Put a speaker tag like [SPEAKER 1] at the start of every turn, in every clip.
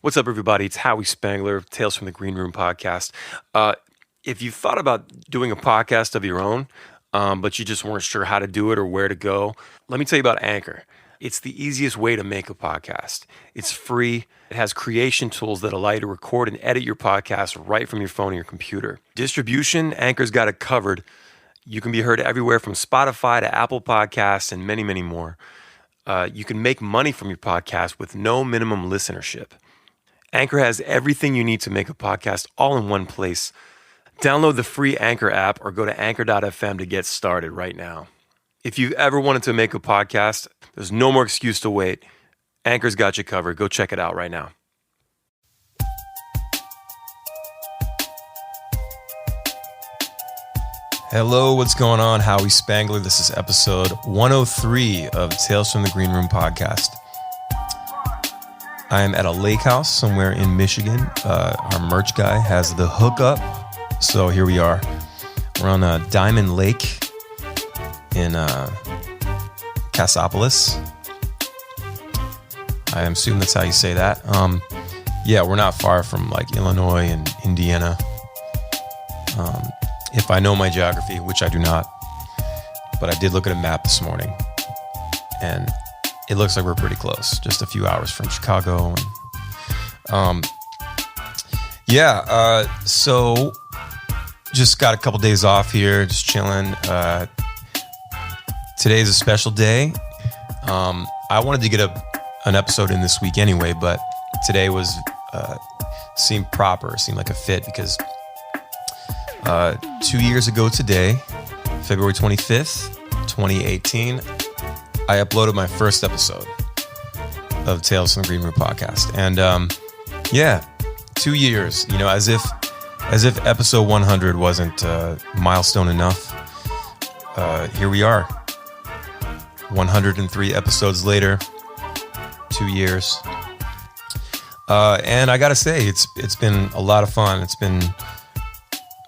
[SPEAKER 1] What's up, everybody? It's Howi Spangler, Tales from the Green Room podcast. If you've thought about doing a podcast of your own, but you just weren't sure how to do it or where to go, let me tell you about Anchor. It's the easiest way to make a podcast. It's free. It has creation tools that allow you to record and edit your podcast right from your phone or your computer. Distribution, Anchor's got it covered. You can be heard everywhere from Spotify to Apple Podcasts and many, many more. You can make money from your podcast with no minimum listenership. Anchor has everything you need to make a podcast all in one place. Download the free Anchor app or go to anchor.fm to get started right now. If you've ever wanted to make a podcast, there's no more excuse to wait. Anchor's got you covered. Go check it out right now. Hello, what's going on? Howie Spangler. This is episode 103 of Tales from the Green Room podcast. I am at a lake house somewhere in Michigan. Our merch guy has the hookup. So here we are. We're on Diamond Lake in Cassopolis. I assume that's how you say that. Yeah, we're not far from like Illinois and Indiana. If I know my geography, which I do not, but I did look at a map this morning, and it looks like we're pretty close, just a few hours from Chicago. And so just got a couple days off here, just chilling. Today's a special day. I wanted to get an episode in this week anyway, but today seemed proper, seemed like a fit because 2 years ago today, February 25th, 2018, I uploaded my first episode of Tales from the Green Room podcast. And 2 years, as if episode 100 wasn't a milestone enough. Here we are, 103 episodes later, 2 years. And I gotta say, it's been a lot of fun. It's been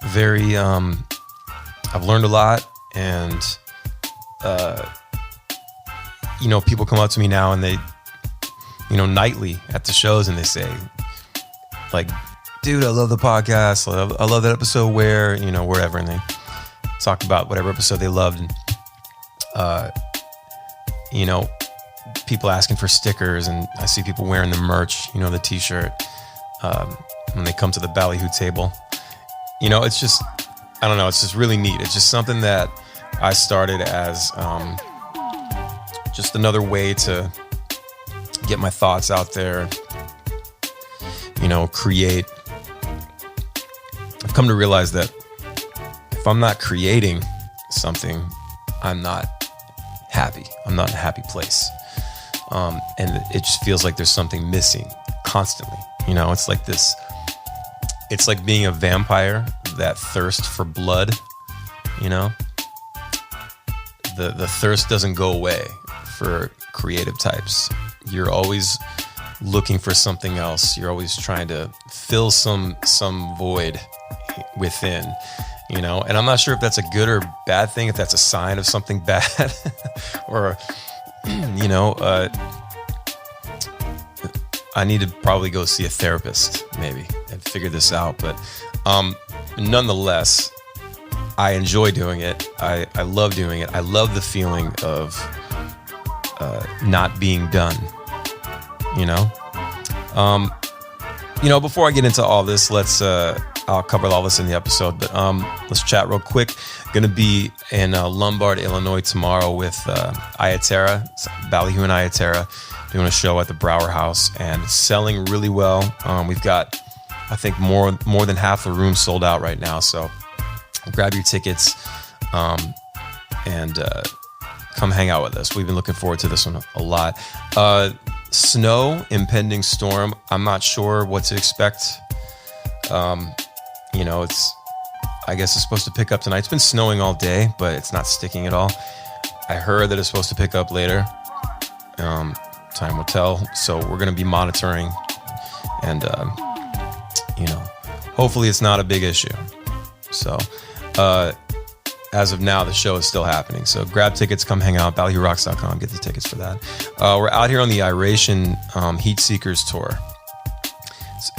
[SPEAKER 1] very, I've learned a lot, and people come up to me now and they, nightly at the shows, and they say, like, dude, I love the podcast. I love that episode where, wherever. And they talk about whatever episode they loved. And, people asking for stickers, and I see people wearing the merch, the t-shirt, when they come to the Ballyhoo table. It's just, I don't know, it's just really neat. It's just something that I started as just another way to get my thoughts out there, create. I've come to realize that if I'm not creating something, I'm not happy. I'm not in a happy place. And it just feels like there's something missing constantly. It's like this. It's like being a vampire, that thirst for blood, The thirst doesn't go away for creative types. You're always looking for something else. You're always trying to fill some void within, And I'm not sure if that's a good or bad thing, if that's a sign of something bad or, I need to probably go see a therapist maybe and figure this out. But nonetheless, I enjoy doing it. I love doing it. I love the feeling of not being done, Before I get into all this, I'll cover all this in the episode, but let's chat real quick. Going to be in Lombard, Illinois tomorrow with Iatera, Ballyhoo and Iatera, doing a show at the Brower House, and it's selling really well. We've got, I think, more than half the room sold out right now, so grab your tickets and come hang out with us. We've been looking forward to this one a lot. Snow, impending storm. I'm not sure what to expect. I guess it's supposed to pick up tonight. It's been snowing all day, but it's not sticking at all. I heard that it's supposed to pick up later. Time will tell. So we're going to be monitoring, and hopefully it's not a big issue. So as of now, the show is still happening. So grab tickets, come hang out, ballyhoorocks.com, get the tickets for that. We're out here on the Iration Heat Seekers tour.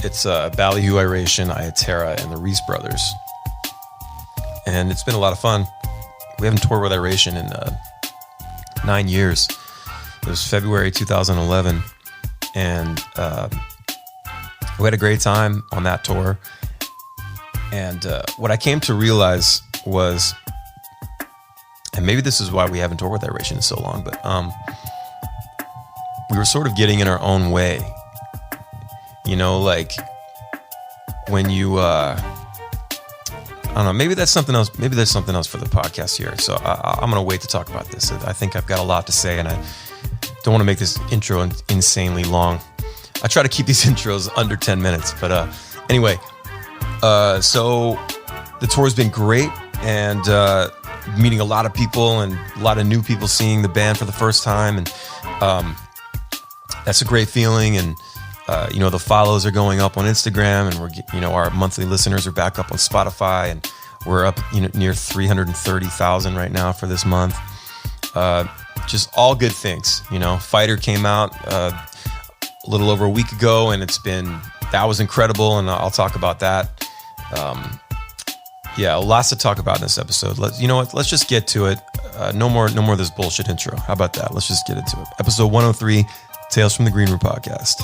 [SPEAKER 1] It's Ballyhoo, Iration, Iatera, and the Reese Brothers. And it's been a lot of fun. We haven't toured with Iration in 9 years. It was February 2011. And we had a great time on that tour. And what I came to realize was, and maybe this is why we haven't toured with Iration in so long, but we were sort of getting in our own way. You know, like when you, I don't know, maybe that's something else. Maybe there's something else for the podcast here. So I'm going to wait to talk about this. I think I've got a lot to say, and I don't want to make this intro insanely long. I try to keep these intros under 10 minutes. But anyway, so the tour has been great, and meeting a lot of people and a lot of new people seeing the band for the first time. And that's a great feeling. And the follows are going up on Instagram, and our monthly listeners are back up on Spotify, and we're up, near 330,000 right now for this month. Just all good things. Fighter came out a little over a week ago, and that was incredible, and I'll talk about that. Lots to talk about in this episode. Let's just get to it. No more of this bullshit intro. How about that? Let's just get into it. Episode 103, Tales from the Green Room podcast.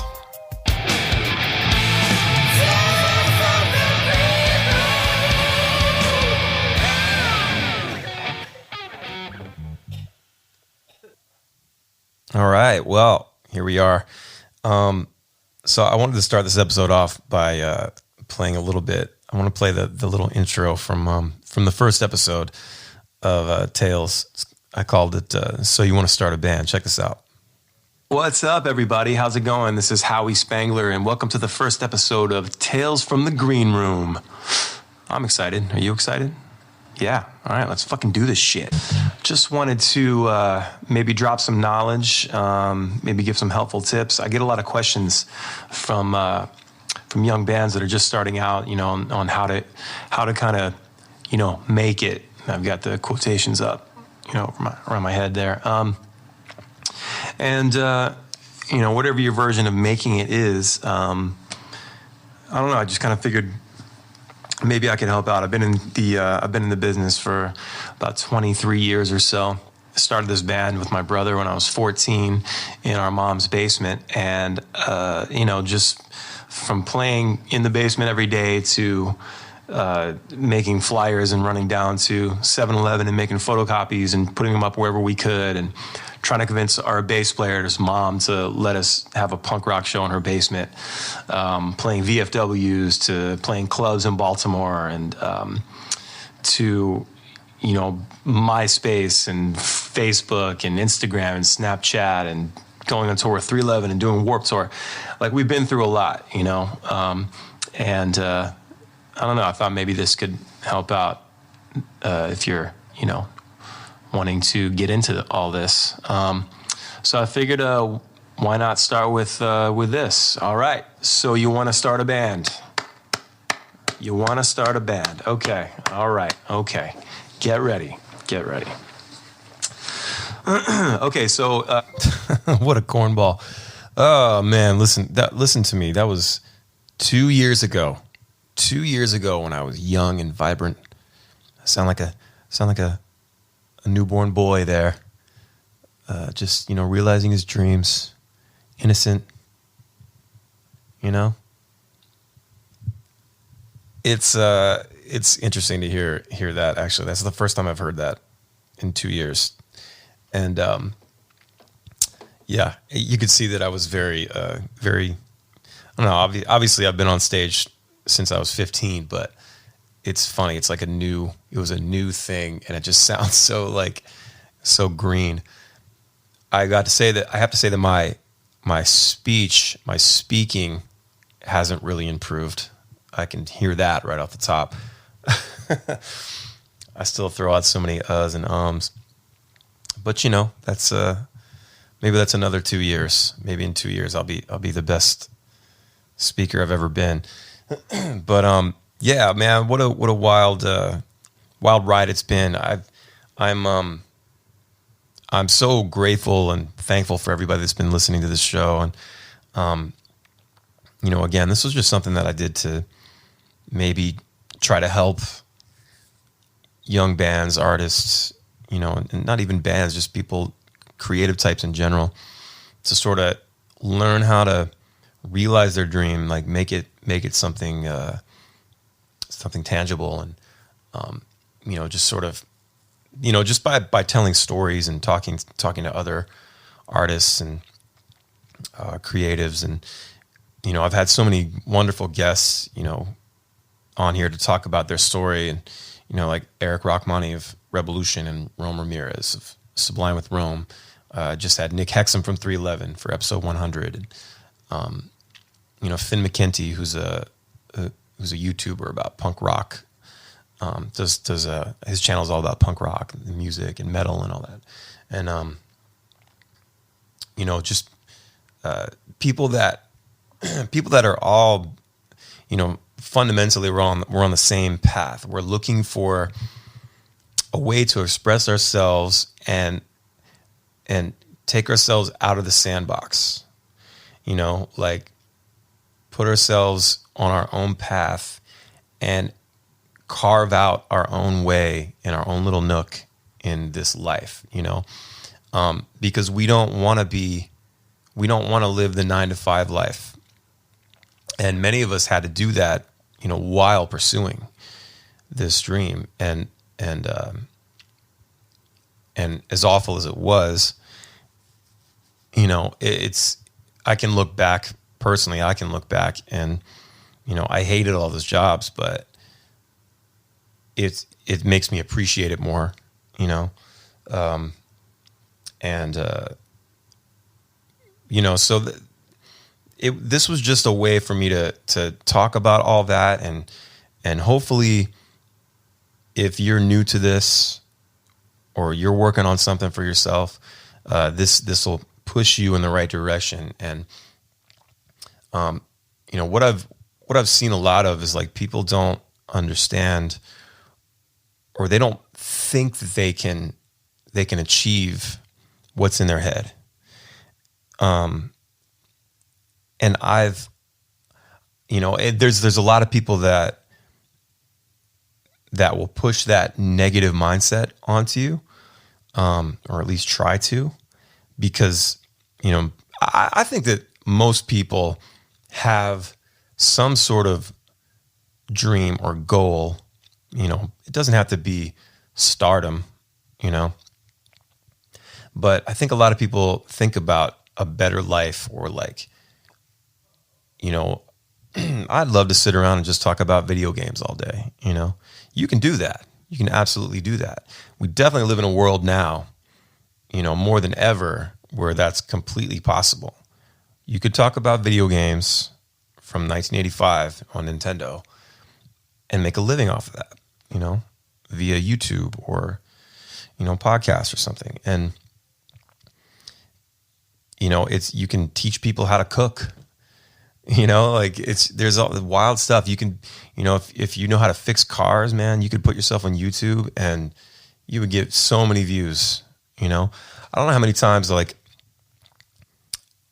[SPEAKER 1] All right, well, here we are. So I wanted to start this episode off by playing a little bit. I want to play the little intro from the first episode of Tales. I called it So You Want to Start a Band. Check this out. What's up, everybody? How's it going? This is Howi Spangler, and welcome to the first episode of Tales from the Green Room. I'm excited. Are you excited? Yeah. All right, let's fucking do this shit. Just wanted to maybe drop some knowledge, maybe give some helpful tips. I get a lot of questions from young bands that are just starting out, on how to kind of, make it. I've got the quotations up, around my head there. Whatever your version of making it is, I don't know. I just kind of figured maybe I could help out. I've been in the business for about 23 years or so. I started this band with my brother when I was 14 in our mom's basement, and just from playing in the basement every day to making flyers and running down to 7-Eleven and making photocopies and putting them up wherever we could, and trying to convince our bass player's mom to let us have a punk rock show in her basement, playing VFWs to playing clubs in Baltimore, and to MySpace and Facebook and Instagram and Snapchat, and going on tour with 311 and doing Warped Tour. Like, we've been through a lot, and I don't know, I thought maybe this could help out if you're, wanting to get into all this. So I figured, why not start with this? All right, so you want to start a band. You want to start a band. Okay, all right, okay. Get ready. Okay, so what a cornball. Oh man, listen to me. That was 2 years ago. 2 years ago when I was young and vibrant. I sound like a newborn boy there. Just, realizing his dreams, innocent. It's interesting to hear that. Actually, that's the first time I've heard that in 2 years. And you could see that I was very, very. I don't know. Obviously, I've been on stage since I was 15, but it's funny. It's like it was a new thing, and it just sounds so green. I have to say that my speaking hasn't really improved. I can hear that right off the top. I still throw out so many uhs and ums, but that's maybe that's another 2 years. Maybe in 2 years I'll be the best speaker I've ever been. But yeah, man, what a wild ride it's been. I'm so grateful and thankful for everybody that's been listening to this show, and again, this was just something that I did to maybe try to help young bands, artists, and not even bands, just people, creative types in general, to sort of learn how to realize their dream, like make it something something tangible, and just sort of just by telling stories and talking to other artists and creatives, and I've had so many wonderful guests on here to talk about their story, and like Eric Rachmani of Revolution and Rome Ramirez of Sublime with Rome. Just had Nick Hexum from 311 for episode 100, and Finn McKenty, who's a YouTuber about punk rock. Does his channel is all about punk rock and music and metal and all that, and just people that are all fundamentally we're on the same path. We're looking for a way to express ourselves and take ourselves out of the sandbox, like put ourselves on our own path and carve out our own way in our own little nook in this life, because we don't want to live the 9-to-5 life. And many of us had to do that, while pursuing this dream. And as awful as it was, I can look back personally, and, I hated all those jobs, but it makes me appreciate it more, so this was just a way for me to talk about all that, and hopefully if you're new to this or you're working on something for yourself, this will push you in the right direction. And what I've seen a lot of is like people don't understand, or they don't think that they can achieve what's in their head. And I've, there's a lot of people that will push that negative mindset onto you, or at least try to, because, I think that most people have some sort of dream or goal. It doesn't have to be stardom, but I think a lot of people think about a better life, or like, I'd love to sit around and just talk about video games all day. You can do that. You can absolutely do that. We definitely live in a world now, more than ever, where that's completely possible. You could talk about video games from 1985 on Nintendo and make a living off of that, via YouTube or, podcast or something. And, you can teach people how to cook. There's all the wild stuff you can, if you know how to fix cars, man, you could put yourself on YouTube and you would get so many views. I don't know how many times like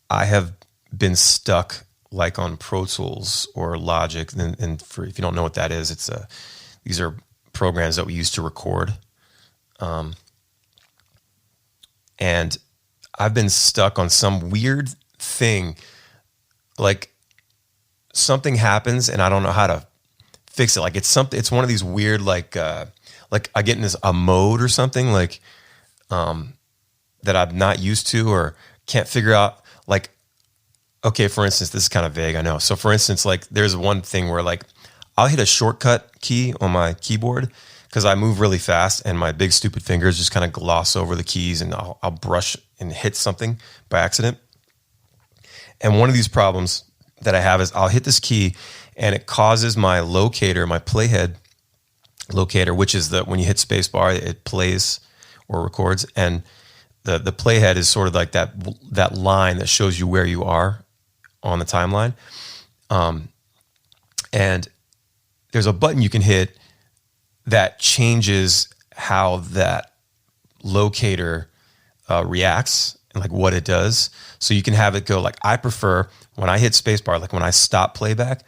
[SPEAKER 1] I have been stuck like on Pro Tools or Logic. And if you don't know what that is, these are programs that we use to record. And I've been stuck on some weird thing, like something happens and I don't know how to fix it. Like it's one of these weird, like I get in a mode or something like, that I'm not used to or can't figure out. Like, okay, for instance, this is kind of vague, I know. So for instance, like there's one thing where like I'll hit a shortcut key on my keyboard because I move really fast and my big stupid fingers just kind of gloss over the keys, and I'll brush and hit something by accident. And one of these problems that I have is I'll hit this key and it causes my locator, my playhead locator, which is when you hit spacebar, it plays or records. And the playhead is sort of like that line that shows you where you are on the timeline. And there's a button you can hit that changes how that locator reacts and like what it does. So you can have it go like, I prefer when I hit spacebar, like when I stop playback,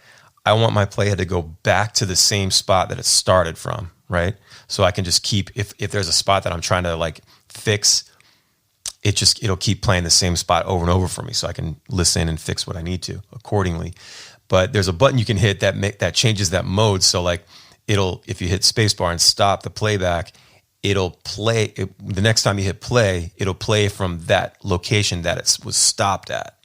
[SPEAKER 1] I want my playhead to go back to the same spot that it started from, right? So I can just keep, if there's a spot that I'm trying to like fix, it'll keep playing the same spot over and over for me, so I can listen and fix what I need to accordingly. But there's a button you can hit that changes that mode. So like if you hit spacebar and stop the playback, it'll play the next time you hit play, it'll play from that location that it was stopped at,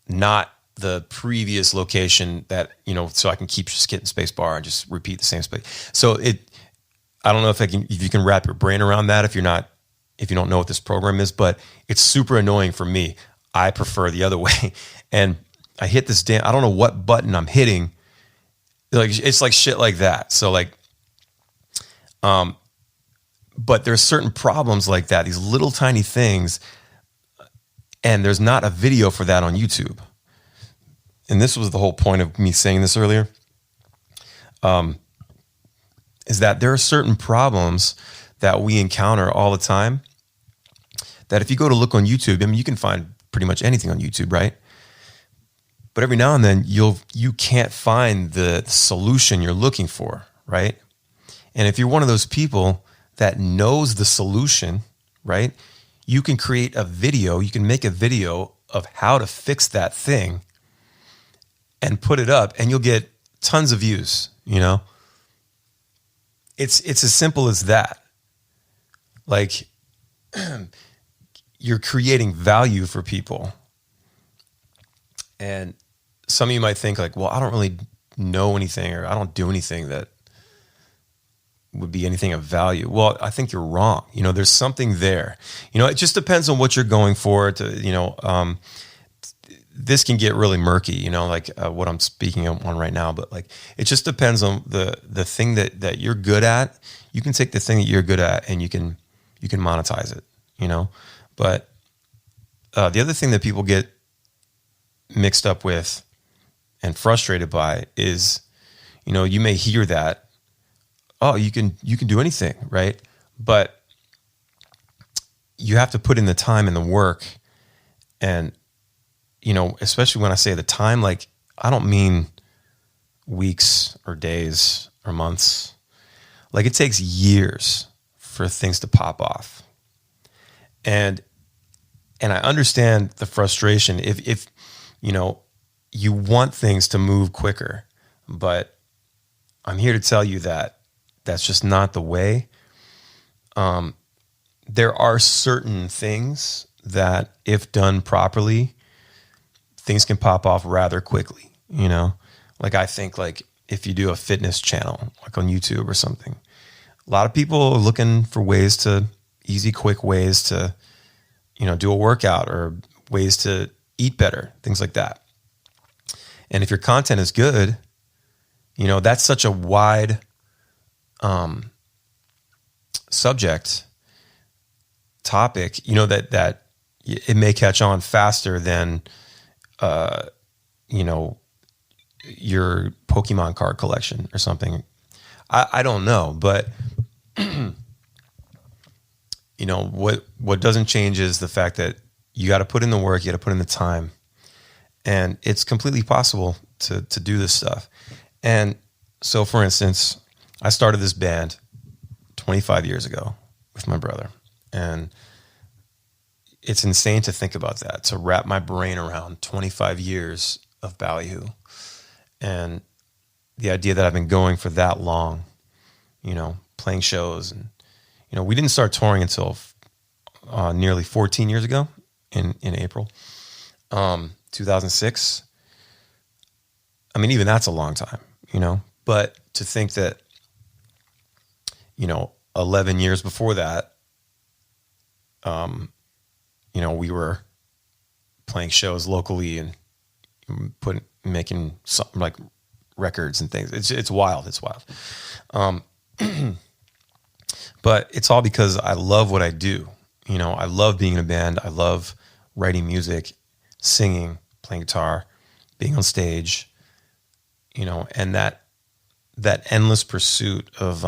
[SPEAKER 1] not the previous location that, so I can keep just hitting spacebar and just repeat the same space. So I don't know if you can wrap your brain around that if you don't know what this program is, but it's super annoying for me. I prefer the other way. And I hit this I don't know what button I'm hitting. Like, it's like shit like that. So like, but there's certain problems like that, these little tiny things, and there's not a video for that on YouTube. And this was the whole point of me saying this earlier, is that there are certain problems that we encounter all the time that if you go to look on YouTube, I mean, you can find pretty much anything on YouTube, right? But every now and then you can't find the solution you're looking for, right? And if you're one of those people that knows the solution, right, you can create a video, you can make a video of how to fix that thing and put it up, and you'll get tons of views, It's as simple as that. Like, you're creating value for people. And some of you might think like, well, I don't really know anything, or I don't do anything that would be anything of value. Well, I think you're wrong. There's something there. It just depends on what you're going for. This can get really murky, like what I'm speaking on right now. But like, it just depends on the thing that you're good at. You can take the thing that you're good at and you can monetize it, But the other thing that people get mixed up with and frustrated by is, you may hear that, oh, you can do anything, right? But you have to put in the time and the work. And, especially when I say the time, like, I don't mean weeks or days or months. Like, it takes years for things to pop off. And I understand the frustration if you want things to move quicker, but I'm here to tell you that that's just not the way. There are certain things that, if done properly, things can pop off rather quickly, Like, I think, like, if you do a fitness channel, like on YouTube or something, a lot of people are looking for quick ways to, do a workout, or ways to eat better, things like that. And if your content is good, that's such a wide topic, that it may catch on faster than, your Pokemon card collection or something. I don't know, but what doesn't change is the fact that you got to put in the work, you got to put in the time, and it's completely possible to do this stuff. And so, for instance, I started this band 25 years ago with my brother, and it's insane to think about that, to wrap my brain around 25 years of Ballyhoo, and the idea that I've been going for that long, playing shows. And, we didn't start touring until nearly 14 years ago in April 2006. I mean, even that's a long time, but to think that, 11 years before that, we were playing shows locally and making something like records and things. It's wild. It's wild. But it's all because I love what I do. I love being in a band. I love writing music, singing, playing guitar, being on stage, and that endless pursuit of,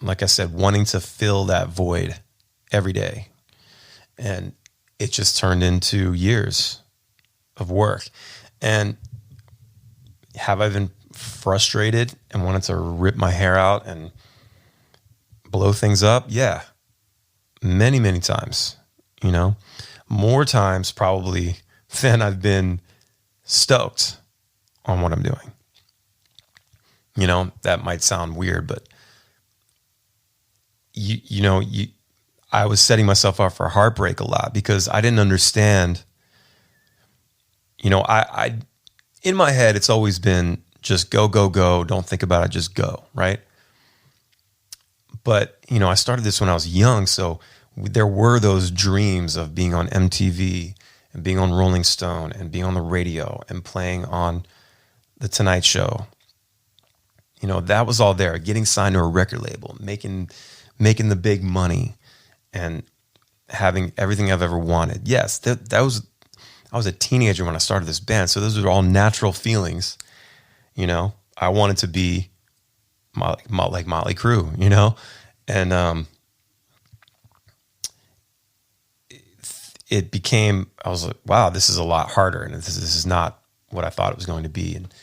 [SPEAKER 1] like I said, wanting to fill that void every day. And it just turned into years of work. And have I been frustrated and wanted to rip my hair out and blow things up? Yeah. Many, many times, more times probably than I've been stoked on what I'm doing. That might sound weird, but I was setting myself up for heartbreak a lot because I didn't understand. I in my head, it's always been just go, go, go. Don't think about it. Just go. Right. But, I started this when I was young. So there were those dreams of being on MTV and being on Rolling Stone and being on the radio and playing on The Tonight Show. That was all there. Getting signed to a record label, making the big money, and having everything I've ever wanted. Yes, I was a teenager when I started this band, so those are all natural feelings. I wanted to be like Motley Crue, and it became. I was like, wow, this is a lot harder, and this is not what I thought it was going to be. And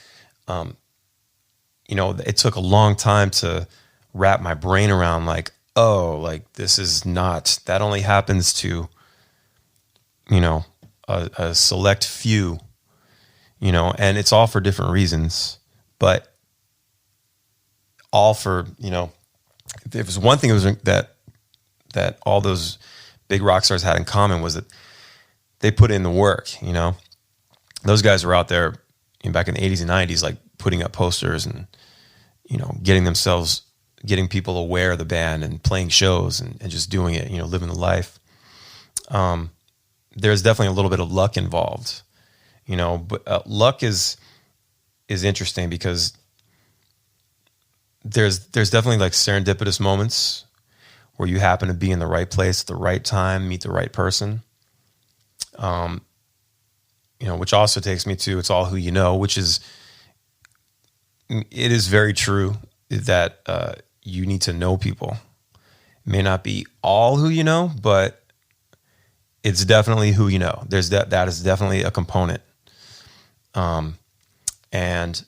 [SPEAKER 1] it took a long time to wrap my brain around, like, oh, like this is not. That only happens to, a select few, and it's all for different reasons, but all for, if there was one thing that all those big rock stars had in common was that they put in the work. Those guys were out there back in the 80s and 90s, like putting up posters and, getting people aware of the band and playing shows and just doing it, living the life. There's definitely a little bit of luck involved, but luck is interesting because there's definitely like serendipitous moments where you happen to be in the right place at the right time, meet the right person. Which also takes me to it's all who you know, which is, it is very true that you need to know people. It may not be all who you know, but it's definitely who you know. There's that is definitely a component. And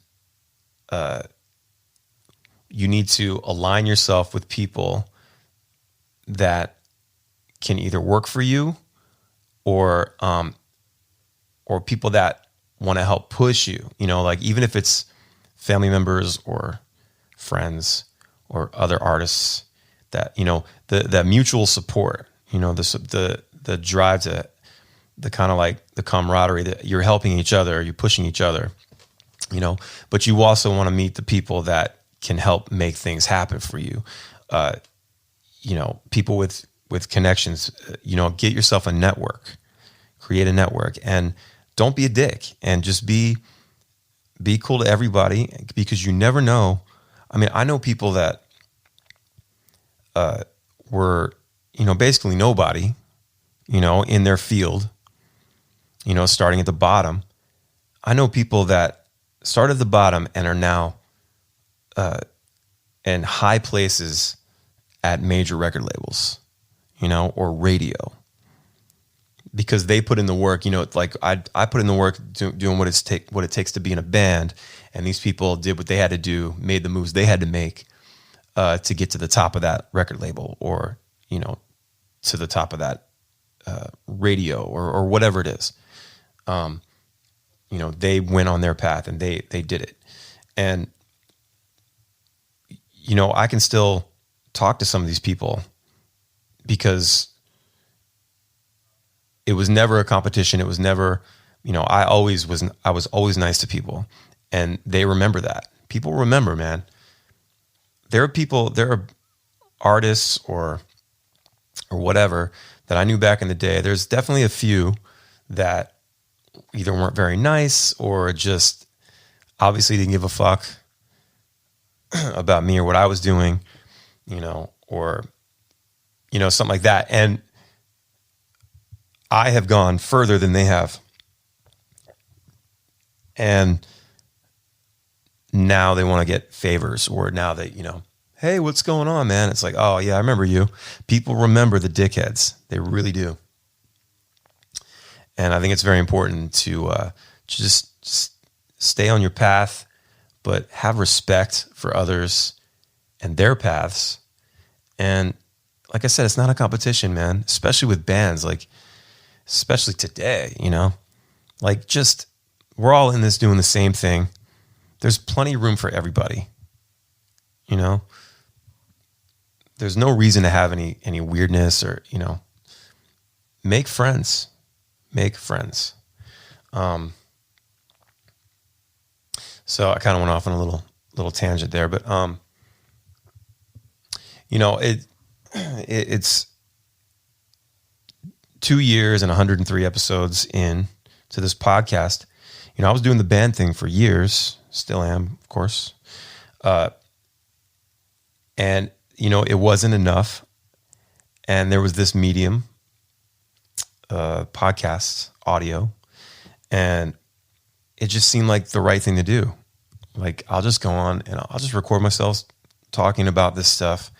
[SPEAKER 1] you need to align yourself with people that can either work for you or people that want to help push you, like even if it's family members or friends or other artists that, the mutual support, the drive to the kind of like the camaraderie that you're helping each other, you're pushing each other, but you also want to meet the people that can help make things happen for you. People with connections, get yourself a network, create a network, and don't be a dick, and just be cool to everybody, because you never know. I mean, I know people that were, basically nobody, in their field, starting at the bottom. I know people that started at the bottom and are now in high places at major record labels, or radio, because they put in the work. Like I put in the work doing what it takes to be in a band, and these people did what they had to do, made the moves they had to make to get to the top of that record label, or to the top of that radio, or whatever it is. They went on their path and they did it, and I can still talk to some of these people because it was never a competition. It was never, I was always nice to people, and they remember that. People remember, man. There are artists or whatever that I knew back in the day. There's definitely a few that either weren't very nice or just obviously didn't give a fuck about me or what I was doing, or, something like that. And I have gone further than they have. And now they want to get favors, or now that, hey, what's going on, man? It's like, oh yeah, I remember you. People remember the dickheads. They really do. And I think it's very important to just stay on your path, but have respect for others and their paths. And like I said, it's not a competition, man, especially with bands, like, especially today, like, just, we're all in this doing the same thing. There's plenty of room for everybody, there's no reason to have any weirdness or, make friends. So I kind of went off on a little tangent there, but, it's 2 years and 103 episodes in to this podcast. I was doing the band thing for years, still am, of course. And, it wasn't enough. And there was this medium, podcasts, audio, and it just seemed like the right thing to do. Like, I'll just go on and I'll just record myself talking about this stuff,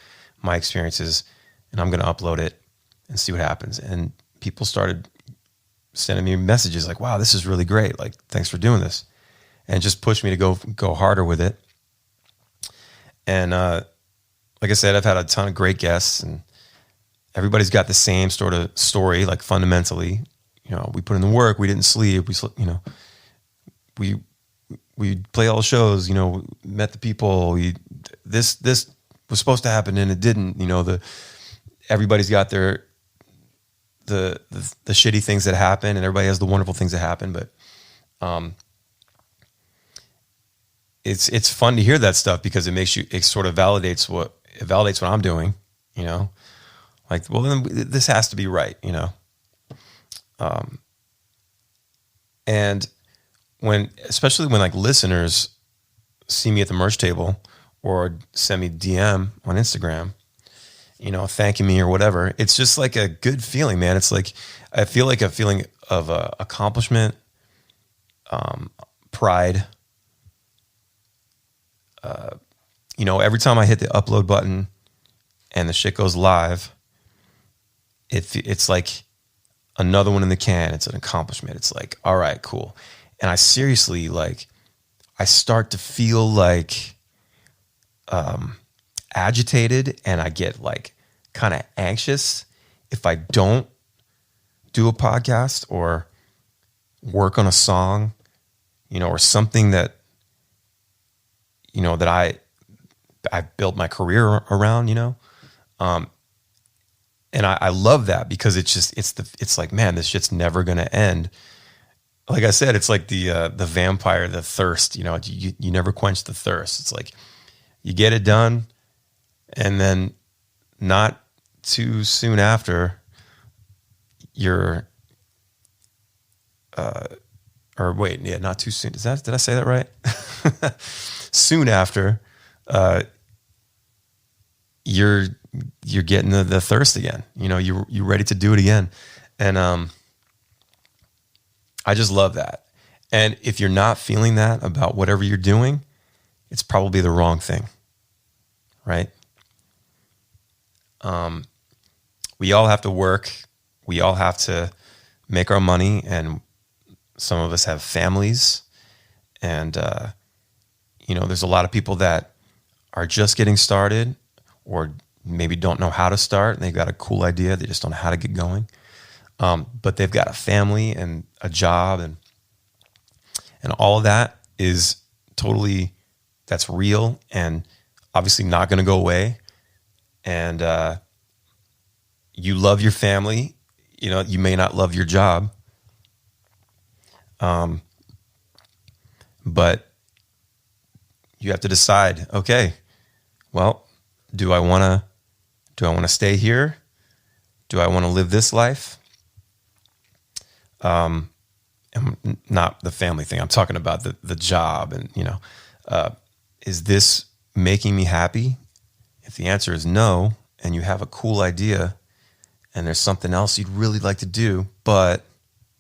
[SPEAKER 1] my experiences, and I'm going to upload it and see what happens. And people started sending me messages like, wow, this is really great. Like, thanks for doing this. And just pushed me to go harder with it. And, like I said, I've had a ton of great guests, and everybody's got the same sort of story, like, fundamentally, we put in the work, we didn't sleep, we play all the shows, met the people, this was supposed to happen and it didn't, everybody's got the shitty things that happen, and everybody has the wonderful things that happen. But, it's fun to hear that stuff because it sort of validates what I'm doing, like, well, then this has to be right, and especially when like listeners see me at the merch table or send me DM on Instagram, thanking me or whatever, it's just like a good feeling, man. It's like, I feel like a feeling of accomplishment, pride. Every time I hit the upload button and the shit goes live, it's like another one in the can. It's an accomplishment. It's like, all right, cool. And I seriously, like, I start to feel like agitated, and I get like kind of anxious if I don't do a podcast or work on a song, or something that, that I built my career around, and I love that because it's like, man, this shit's never going to end. Like I said, it's like the vampire, the thirst, you never quench the thirst. It's like, you get it done, and then not too soon after not too soon. Did I say that right? Soon after, you're getting the thirst again. You're ready to do it again. And I just love that. And if you're not feeling that about whatever you're doing, it's probably the wrong thing, right? We all have to work. We all have to make our money, and some of us have families, and there's a lot of people that are just getting started, or maybe don't know how to start, and they've got a cool idea, they just don't know how to get going. But they've got a family and a job, and all of that is totally, that's real and obviously not going to go away. And you love your family, you may not love your job, but you have to decide, okay, well, do I want to stay here? Do I want to live this life? And not the family thing. I'm talking about the job, and, is this making me happy? If the answer is no, and you have a cool idea and there's something else you'd really like to do, but,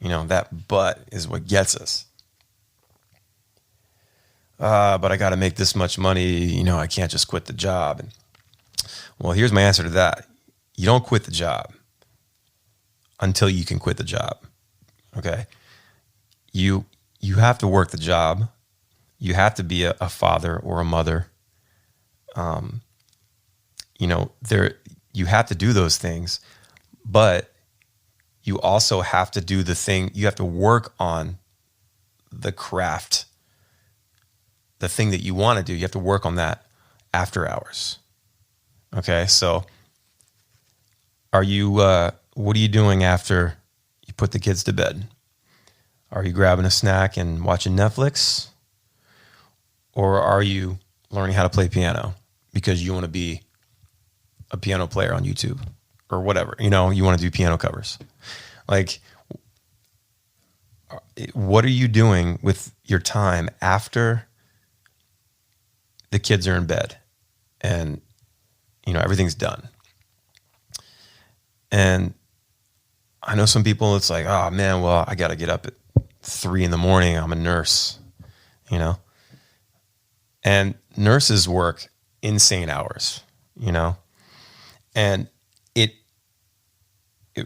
[SPEAKER 1] that but is what gets us. But I got to make this much money. I can't just quit the job. And, well, here's my answer to that. You don't quit the job until you can quit the job, Okay. You you have to work the job. You have to be a father or a mother. There you have to do those things, but you also have to do the thing. You have to work on the craft, the thing that you want to do. You have to work on that after hours. Okay. So what are you doing after you put the kids to bed? Are you grabbing a snack and watching Netflix? Or are you learning how to play piano because you want to be a piano player on YouTube or whatever? You want to do piano covers. Like, what are you doing with your time after the kids are in bed and, everything's done? And I know some people, it's like, oh man, well, I got to get up at 3 a.m. I'm a nurse, and nurses work insane hours, and it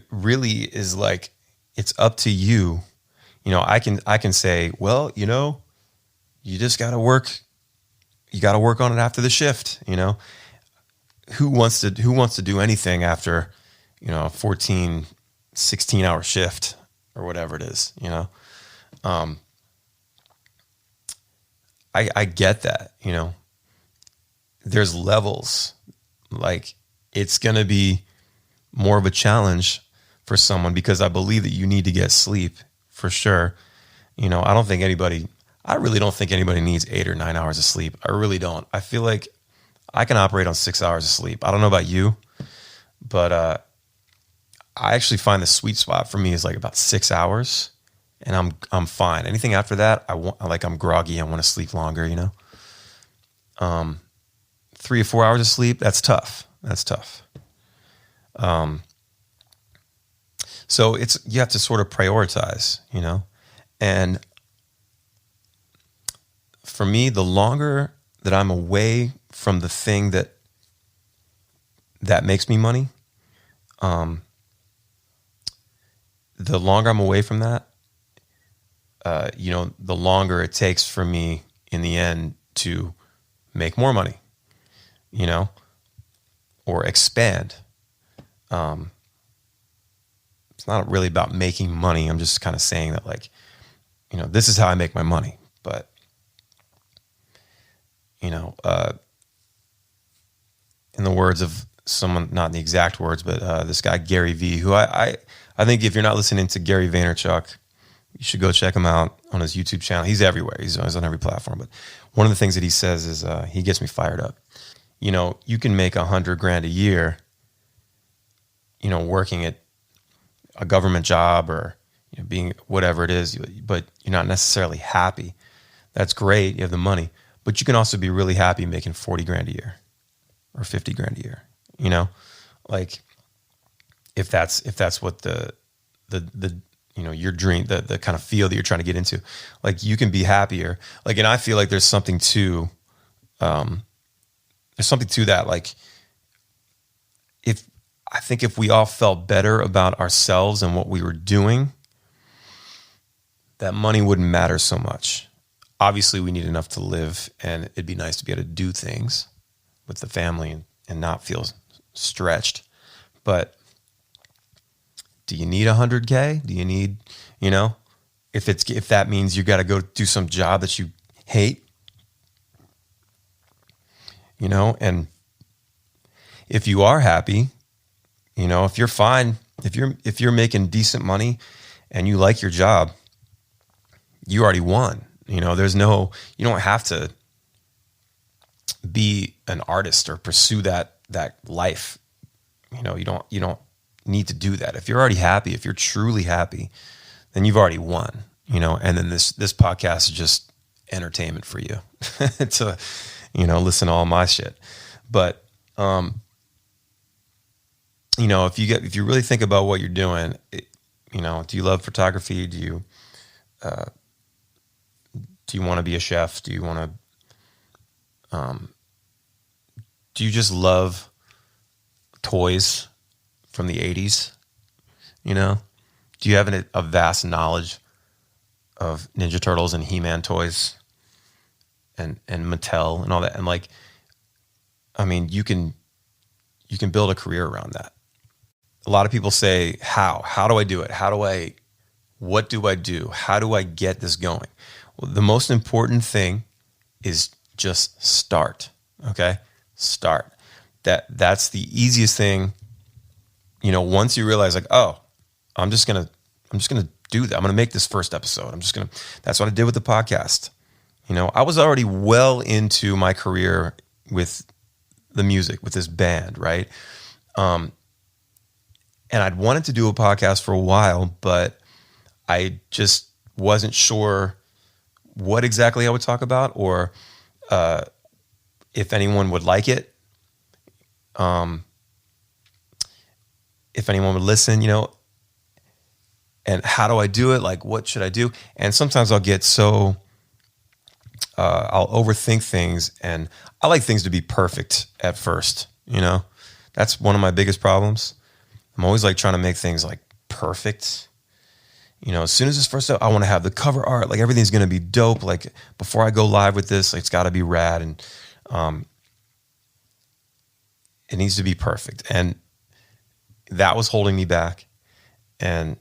[SPEAKER 1] really is like, it's up to you. I can say, well, you just got to work. You got to work on it after the shift. Who wants to do anything after, a 14, 16-hour shift or whatever it is, I get that, there's levels. Like, it's going to be more of a challenge for someone because I believe that you need to get sleep for sure. I really don't think anybody needs 8 or 9 hours of sleep. I really don't. I feel like I can operate on 6 hours of sleep. I don't know about you, but I actually find the sweet spot for me is like about 6 hours, and I'm fine. Anything after that, I'm groggy. I want to sleep longer. 3 or 4 hours of sleep, that's tough. So you have to sort of prioritize, and for me, the longer that I'm away from the thing that makes me money, the longer I'm away from that, the longer it takes for me in the end to make more money, or expand. It's not really about making money. I'm just kind of saying that, like, this is how I make my money. But, in the words of someone, not in the exact words, but this guy, Gary V, who I think if you're not listening to Gary Vaynerchuk, you should go check him out on his YouTube channel. He's everywhere. He's on every platform. But one of the things that he says is he gets me fired up. You can make $100,000 a year, working at a government job or being whatever it is, but you're not necessarily happy. That's great. You have the money, but you can also be really happy making $40,000 a year or $50,000 a year. Like, if that's what the your dream, the kind of field that you're trying to get into, like, you can be happier. Like, and I feel like there's something to that. Like, I think if we all felt better about ourselves and what we were doing, that money wouldn't matter so much. Obviously, we need enough to live, and it'd be nice to be able to do things with the family and not feel stretched. But do you need $100,000? Do you need, if that means you got to go do some job that you hate, and if you are happy, if you're fine, if you're making decent money and you like your job, you already won. You don't have to be an artist or pursue that life. You don't need to do that. If you're already happy, if you're truly happy, then you've already won, and then this podcast is just entertainment for you to, listen to all my shit. But, if you really think about what you're doing, do you love photography? Do you want to be a chef? Do you want to, do you just love toys from the 80s? Do do you have a vast knowledge of Ninja Turtles and He-Man toys and Mattel and all that? And like, I mean, you can build a career around that. A lot of people say, how do I do it? What do I do? How do I get this going? Well, the most important thing is just start. Okay. Start. That's the easiest thing. Once you realize like, oh, I'm just going to do that. I'm going to make this first episode. That's what I did with the podcast. I was already well into my career with the music, with this band, right? And I'd wanted to do a podcast for a while, but I just wasn't sure what exactly I would talk about or if anyone would like it, if anyone would listen, and how do I do it? Like, what should I do? And sometimes I'll get so, I'll overthink things, and I like things to be perfect at first, That's one of my biggest problems. I'm always like trying to make things like perfect. As soon as this first up, I want to have the cover art, like everything's going to be dope. Like before I go live with this, like, it's got to be rad, and it needs to be perfect. And that was holding me back. And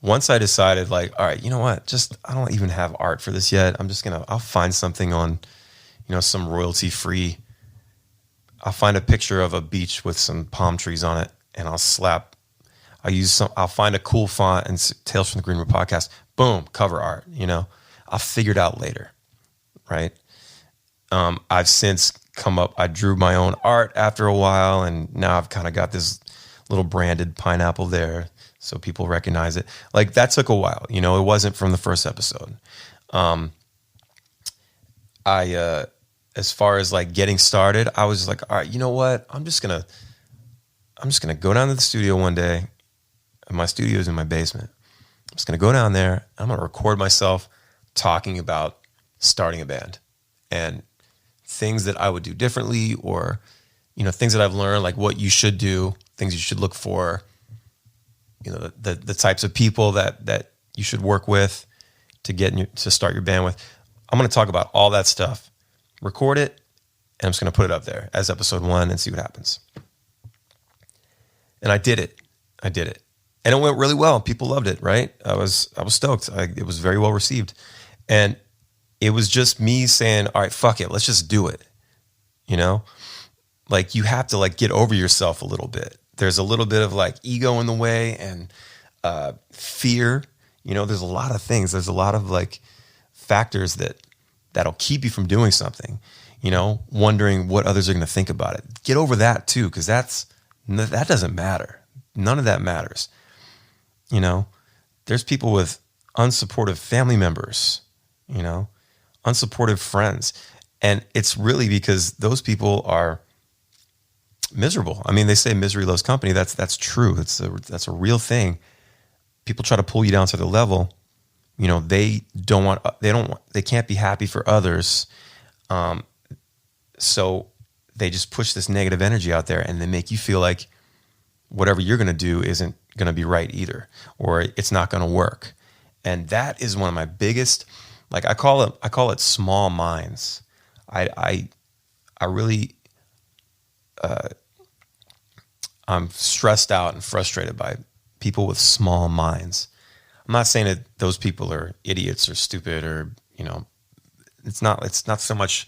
[SPEAKER 1] once I decided like, all right, you know what? I don't even have art for this yet. I'll find something on, some royalty free. I'll find a picture of a beach with some palm trees on it, and I'll find a cool font and Tales from the Green Room podcast. Boom, cover art. I'll figure it out later, right? I've since I drew my own art after a while, and now I've kind of got this little branded pineapple there, so people recognize it. Like that took a while. It wasn't from the first episode. As far as like getting started, I was like, all right, you know what? I'm just gonna go down to the studio one day. My studio is in my basement. I'm just gonna go down there. I'm gonna record myself talking about starting a band and things that I would do differently, or things that I've learned, like what you should do, things you should look for, the types of people that you should work with to start your band with. I'm going to talk about all that stuff, record it, and I'm just going to put it up there as episode 1 and see what happens. And I did it. And it went really well. People loved it, right? I was stoked. It was very well received. And it was just me saying, all right, fuck it. Let's just do it. Like you have to like get over yourself a little bit. There's a little bit of like ego in the way and fear. There's a lot of things. There's a lot of like factors that'll keep you from doing something, wondering what others are going to think about it. Get over that too, because that doesn't matter. None of that matters. There's people with unsupportive family members, unsupportive friends. And it's really because those people are miserable. I mean, they say misery loves company. That's true. That's a real thing. People try to pull you down to their level. They can't be happy for others. So they just push this negative energy out there, and they make you feel like whatever you're going to do isn't going to be right either, or it's not going to work. And that is one of my biggest, like I call it small minds. I really, I'm stressed out and frustrated by people with small minds. I'm not saying that those people are idiots or stupid or, it's not so much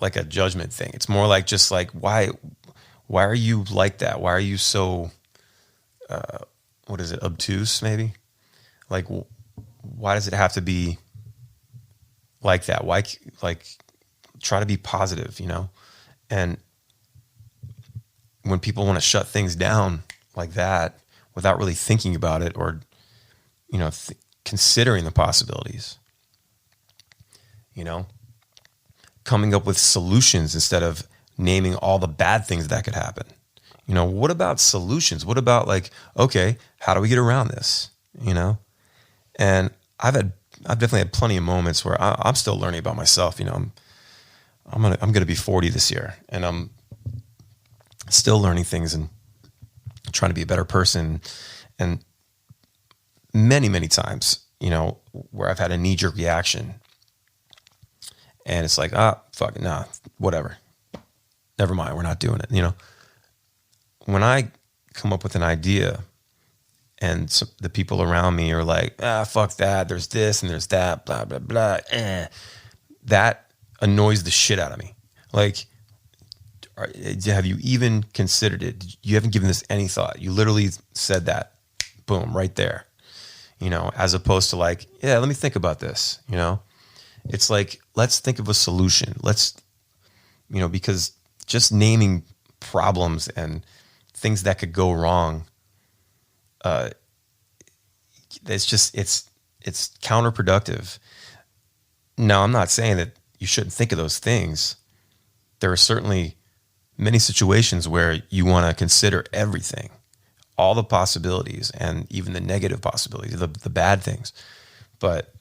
[SPEAKER 1] like a judgment thing. It's more like just like, why are you like that? Why are you so, obtuse maybe? Like, why does it have to be like that? Why, like, try to be positive, And when people want to shut things down like that without really thinking about it or, considering the possibilities, coming up with solutions instead of naming all the bad things that could happen. What about solutions? What about like, okay, how do we get around this? And I've definitely had plenty of moments where I'm still learning about myself. I'm gonna be 40 this year, and I'm still learning things and trying to be a better person. And many, many times, where I've had a knee-jerk reaction and it's like, fuck it, nah, whatever. Never mind, we're not doing it. When I come up with an idea and the people around me are like, fuck that, there's this and there's that, blah, blah, blah, that annoys the shit out of me. Like, have you even considered it? You haven't given this any thought. You literally said that, boom, right there. As opposed to like, yeah, let me think about this. It's like, let's think of a solution. Let's, because just naming problems and things that could go wrong, it's counterproductive. Now, I'm not saying that you shouldn't think of those things. There are certainly many situations where you want to consider everything, all the possibilities and even the negative possibilities, the bad things. But,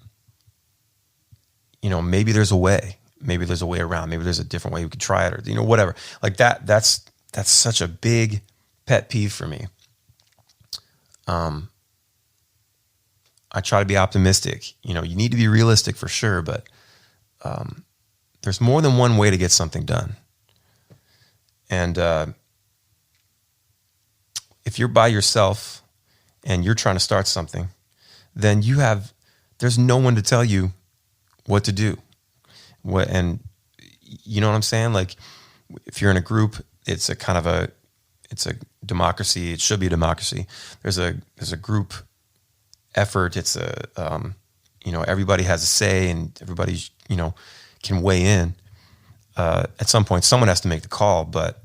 [SPEAKER 1] maybe there's a way. Maybe there's a way around. Maybe there's a different way we could try it, or, whatever. Like that's such a big pet peeve for me. I try to be optimistic. You need to be realistic for sure, but there's more than one way to get something done. And if you're by yourself and you're trying to start something, then there's no one to tell you what to do. And you know what I'm saying? Like, if you're in a group, it's a democracy. It should be a democracy. There's a group effort. It's everybody has a say and everybody, can weigh in. At some point, someone has to make the call, but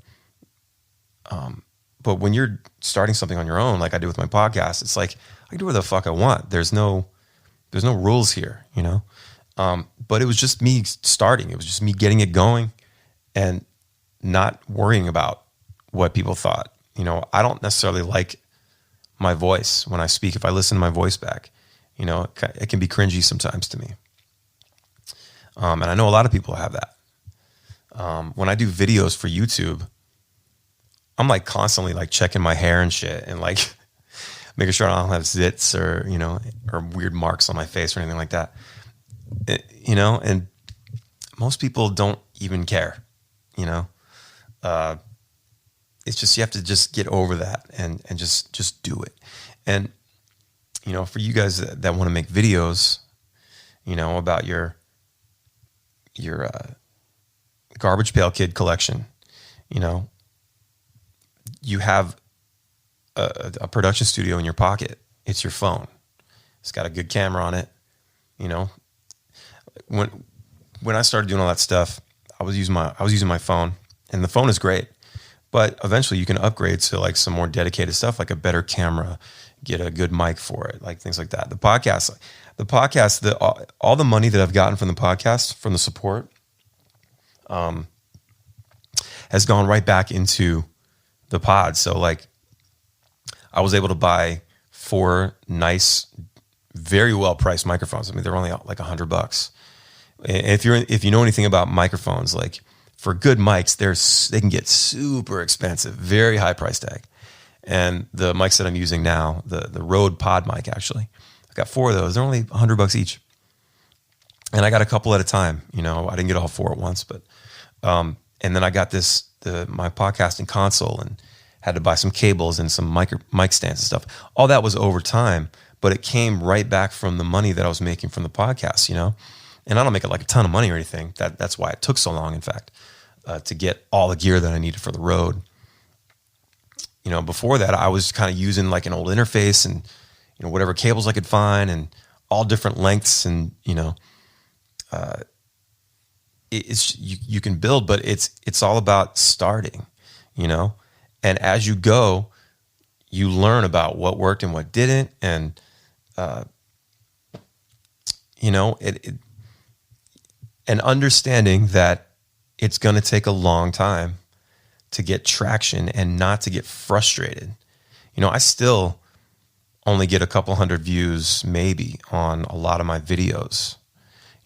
[SPEAKER 1] when you're starting something on your own, like I do with my podcast, it's like, I can do whatever the fuck I want. There's no rules here, but it was just me starting. It was just me getting it going and not worrying about what people thought. I don't necessarily like my voice when I speak. If I listen to my voice back, it can be cringy sometimes to me. And I know a lot of people have that. When I do videos for YouTube, I'm like constantly like checking my hair and shit and like making sure I don't have zits or, or weird marks on my face or anything like that. And most people don't even care, it's just, you have to just get over that and just do it. And, for you guys that want to make videos, about your Garbage Pail Kid collection, you have a production studio in your pocket. It's your phone. It's got a good camera on it. When I started doing all that stuff, I was using my phone, and the phone is great. But eventually you can upgrade to like some more dedicated stuff, like a better camera, get a good mic for it, like things like that. The podcast, all the money that I've gotten from the podcast, from the support, has gone right back into the pod. So like, I was able to buy 4 nice, very well priced microphones. I mean, they're only like $100. And if you know anything about microphones, like for good mics, they can get super expensive, very high price tag. And the mics that I'm using now, the Rode Pod mic, actually, I got 4 of those. They're only $100 each. And I got a couple at a time. I didn't get all 4 at once, but and then I got my podcasting console and had to buy some cables and some mic stands and stuff. All that was over time, but it came right back from the money that I was making from the podcast, And I don't make it like a ton of money or anything. That's why it took so long, in fact, to get all the gear that I needed for the road. Before that, I was kind of using like an old interface and, whatever cables I could find and all different lengths and, it's you can build, but it's all about starting, and as you go, you learn about what worked and what didn't. And, and understanding that it's going to take a long time to get traction and not to get frustrated. I still only get a couple hundred views maybe on a lot of my videos,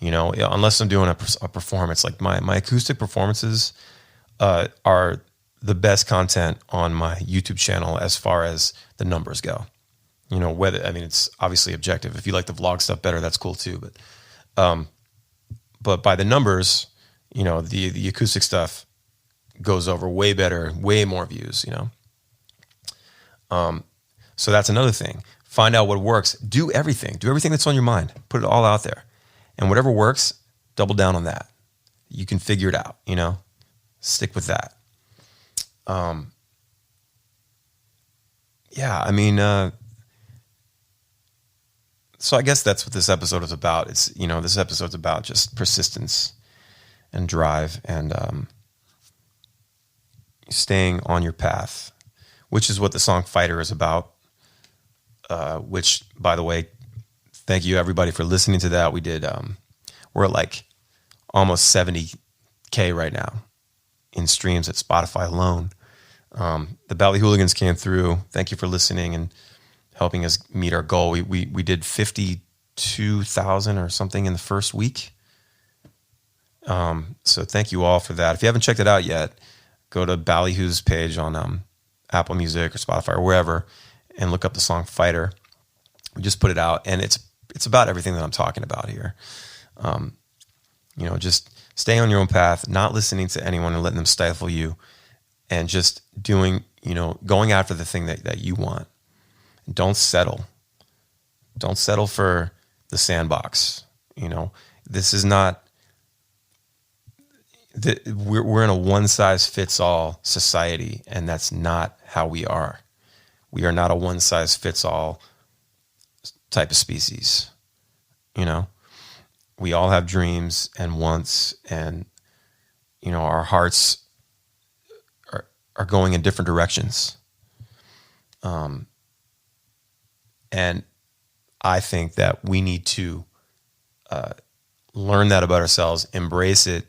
[SPEAKER 1] unless I'm doing a performance. Like my acoustic performances are the best content on my YouTube channel as far as the numbers go. It's obviously objective. If you like the vlog stuff better, that's cool too. But by the numbers, the acoustic stuff goes over way better, way more views, So that's another thing. Find out what works. Do everything that's on your mind. Put it all out there. And whatever works, double down on that. You can figure it out, stick with that. So I guess that's what this episode is about. It's, this episode's about just persistence and drive and staying on your path, which is what the song Fighter is about. Which, by the way, thank you everybody for listening to that. We did, we're at like almost 70K right now in streams at Spotify alone. The Ballyhooligans came through. Thank you for listening and helping us meet our goal. We did 52,000 or something in the first week. So thank you all for that. If you haven't checked it out yet, go to Ballyhoo's page on Apple Music or Spotify or wherever and look up the song Fighter. We just put it out, and it's about everything that I'm talking about here. Just staying on your own path, not listening to anyone and letting them stifle you, and just doing, going after the thing that you want. Don't settle. Don't settle for the sandbox. This is not, we're in a one-size-fits-all society, and that's not how we are. We are not a one-size-fits-all type of species. We all have dreams and wants, and, our hearts are going in different directions. And I think that we need to learn that about ourselves, embrace it,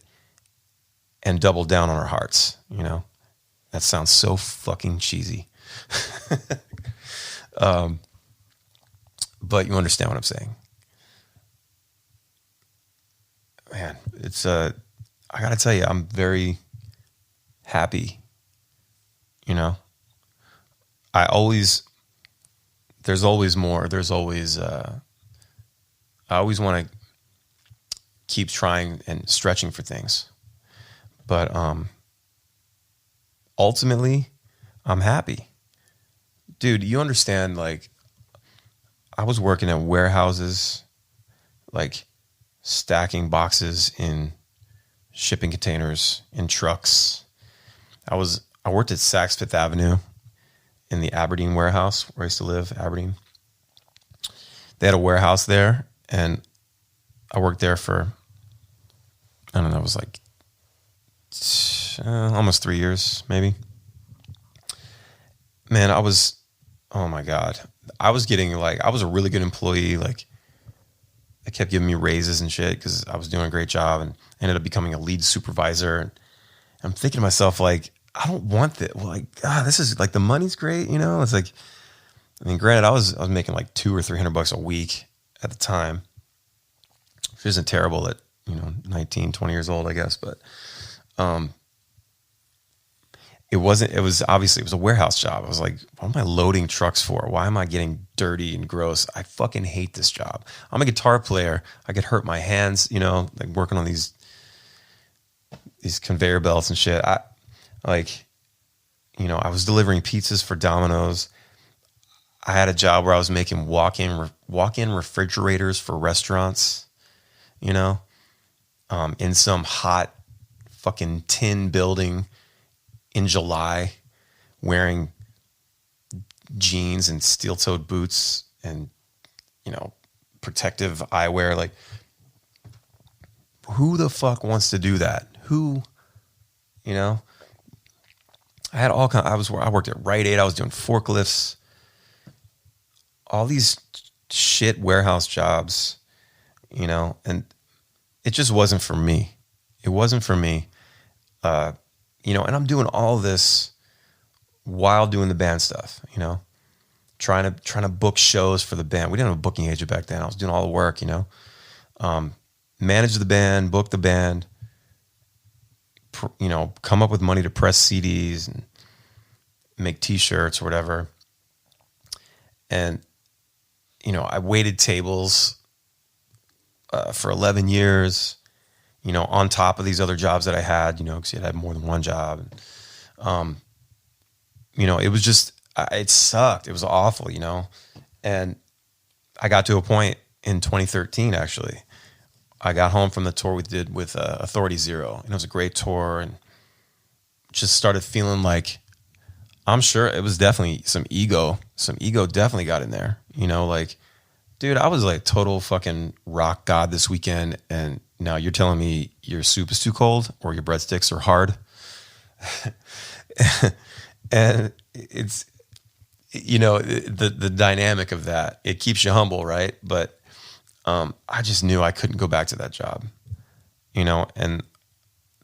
[SPEAKER 1] and double down on our hearts. That sounds so fucking cheesy. But you understand what I'm saying. Man, it's I gotta tell you, I'm very happy. There's always more. There's always, I always want to keep trying and stretching for things. But ultimately, I'm happy. Dude, you understand, like, I was working at warehouses, like stacking boxes in shipping containers, in trucks. I worked at Saks Fifth Avenue in the Aberdeen warehouse where I used to live, Aberdeen. They had a warehouse there, and I worked there for, I don't know, it was like almost 3 years, maybe. Man, oh my God. I was a really good employee. Like, they kept giving me raises and shit because I was doing a great job, and ended up becoming a lead supervisor. And I'm thinking to myself, like, I don't want that. Well, like, this is like, the money's great, It's like, granted, I was making like $200 or $300 a week at the time, which isn't terrible at 19, 20 years old, I guess. But it was a warehouse job. I was like, what am I loading trucks for? Why am I getting dirty and gross? I fucking hate this job. I'm a guitar player. I could hurt my hands, like working on these conveyor belts and shit. I was delivering pizzas for Domino's. I had a job where I was making walk-in refrigerators for restaurants, in some hot fucking tin building in July, wearing jeans and steel-toed boots and, protective eyewear. Like, who the fuck wants to do that? Who, I had all kinds. I worked at Rite Aid. I was doing forklifts, all these shit warehouse jobs, and it just wasn't for me. It wasn't for me, and I'm doing all this while doing the band stuff, trying to book shows for the band. We didn't have a booking agent back then. I was doing all the work, manage the band, book the band, come up with money to press CDs and make T-shirts or whatever. And, I waited tables for 11 years, on top of these other jobs that I had, because I had more than one job. And, it was just, it sucked. It was awful, And I got to a point in 2013, actually. I got home from the tour we did with Authority Zero, and it was a great tour, and just started feeling like, I'm sure it was definitely some ego definitely got in there, like, dude, I was like total fucking rock god this weekend, and now you're telling me your soup is too cold or your breadsticks are hard. And it's, the dynamic of that, it keeps you humble, right? But I just knew I couldn't go back to that job, and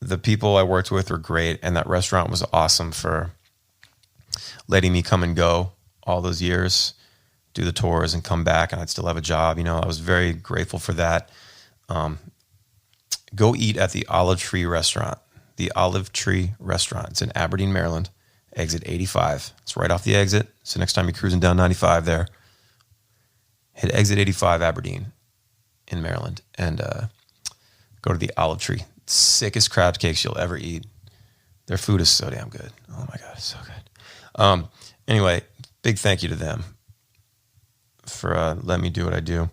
[SPEAKER 1] the people I worked with were great, and that restaurant was awesome for letting me come and go all those years, do the tours and come back, and I'd still have a job. I was very grateful for that. Go eat at the Olive Tree Restaurant. The Olive Tree Restaurant. It's in Aberdeen, Maryland, exit 85. It's right off the exit. So next time you're cruising down 95 there, hit exit 85 Aberdeen in Maryland and go to the Olive Tree. Sickest crab cakes you'll ever eat. Their food is so damn good. Oh my God, it's so good. Anyway, big thank you to them for letting me do what I do.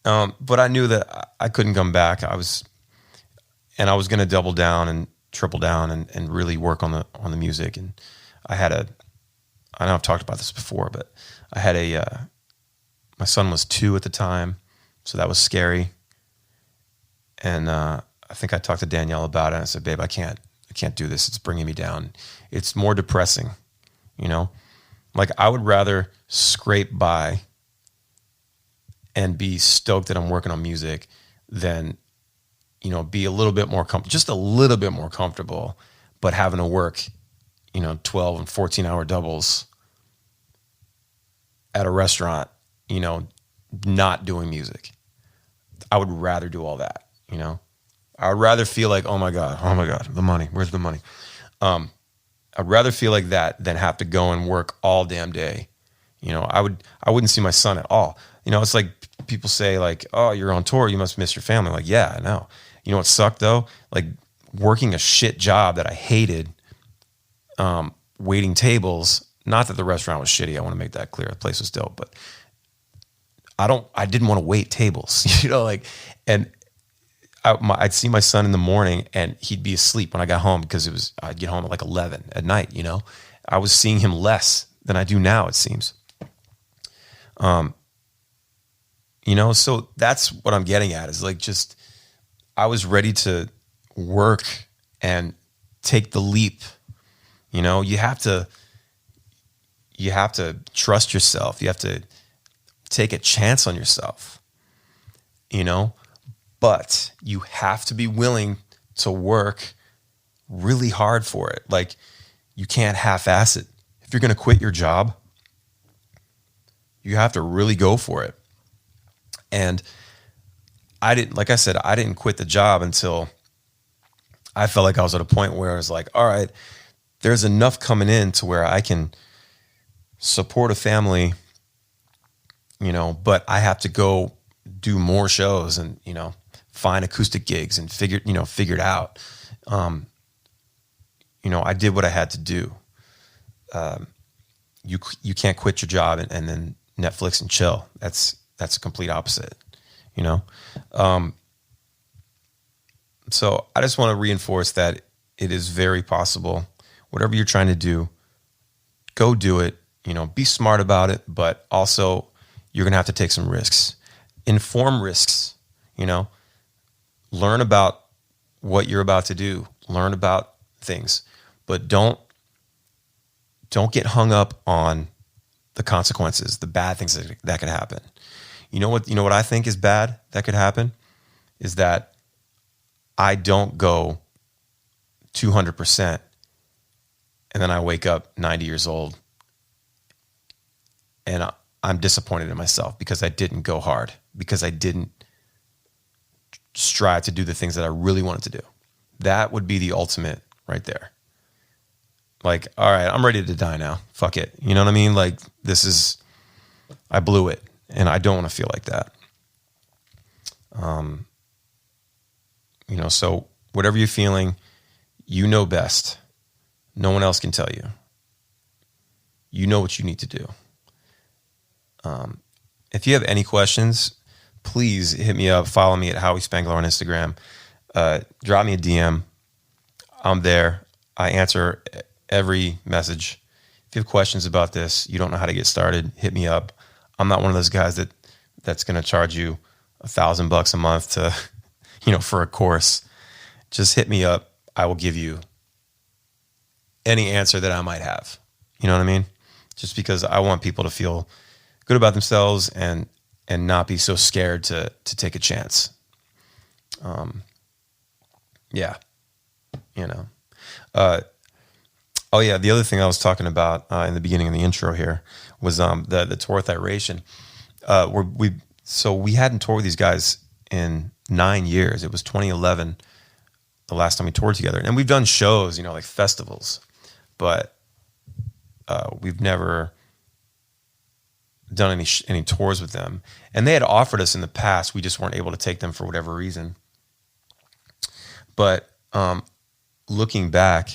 [SPEAKER 1] But I knew that I couldn't come back. I was going to double down and triple down and really work on the music. And I know I've talked about this before, but I had my son was 2 at the time, so that was scary. And I think I talked to Danielle about it. And I said, babe, I can't do this. It's bringing me down. It's more depressing, Like, I would rather scrape by and be stoked that I'm working on music than, be a little bit more just a little bit more comfortable, but having to work, 12 and 14-hour doubles at a restaurant, not doing music. I would rather do all that, I would rather feel like, oh my God, the money, where's the money? I'd rather feel like that than have to go and work all damn day. I wouldn't see my son at all. It's like people say like, oh, you're on tour, you must miss your family. Like, yeah, I know. What sucked though? Like working a shit job that I hated, waiting tables. Not that the restaurant was shitty. I want to make that clear. The place was dope, but I didn't want to wait tables, and I'd see my son in the morning and he'd be asleep when I got home because I'd get home at like 11 at night, I was seeing him less than I do now, it seems. So that's what I'm getting at is like, just, I was ready to work and take the leap. You have to trust yourself. You have to take a chance on yourself, but you have to be willing to work really hard for it. Like, you can't half-ass it. If you're going to quit your job, you have to really go for it. And I didn't quit the job until I felt like I was at a point where I was like, all right, there's enough coming in to where I can support a family, but I have to go do more shows and, find acoustic gigs and figure it out. I did what I had to do. You can't quit your job and then Netflix and chill. That's a complete opposite, So I just want to reinforce that it is very possible. Whatever you're trying to do, go do it. Be smart about it, but also you're going to have to take some risks. Inform risks, learn about what you're about to do, learn about things, but don't get hung up on the consequences, the bad things that could happen. You know what I think is bad that could happen is that I don't go 200% and then I wake up 90 years old and I'm disappointed in myself because I didn't go hard, because I didn't strive to do the things that I really wanted to do. That would be the ultimate right there. Like, all right, I'm ready to die now. Fuck it. You know what I mean? Like, I blew it, and I don't want to feel like that. So whatever you're feeling, you know best. No one else can tell you. You know what you need to do. If you have any questions, please hit me up. Follow me at Howi Spangler on Instagram. Drop me a DM. I'm there. I answer every message. If you have questions about this, you don't know how to get started, hit me up. I'm not one of those guys that's going to charge you $1,000 a month to, for a course. Just hit me up. I will give you any answer that I might have. You know what I mean? Just because I want people to feel good about themselves and not be so scared to take a chance. Yeah. Oh yeah, the other thing I was talking about in the beginning of the intro here was the tour with Iration. We hadn't toured with these guys in 9 years. It was 2011, the last time we toured together, and we've done shows, like festivals, but we've never done any tours with them. And they had offered us in the past, we just weren't able to take them for whatever reason. But looking back,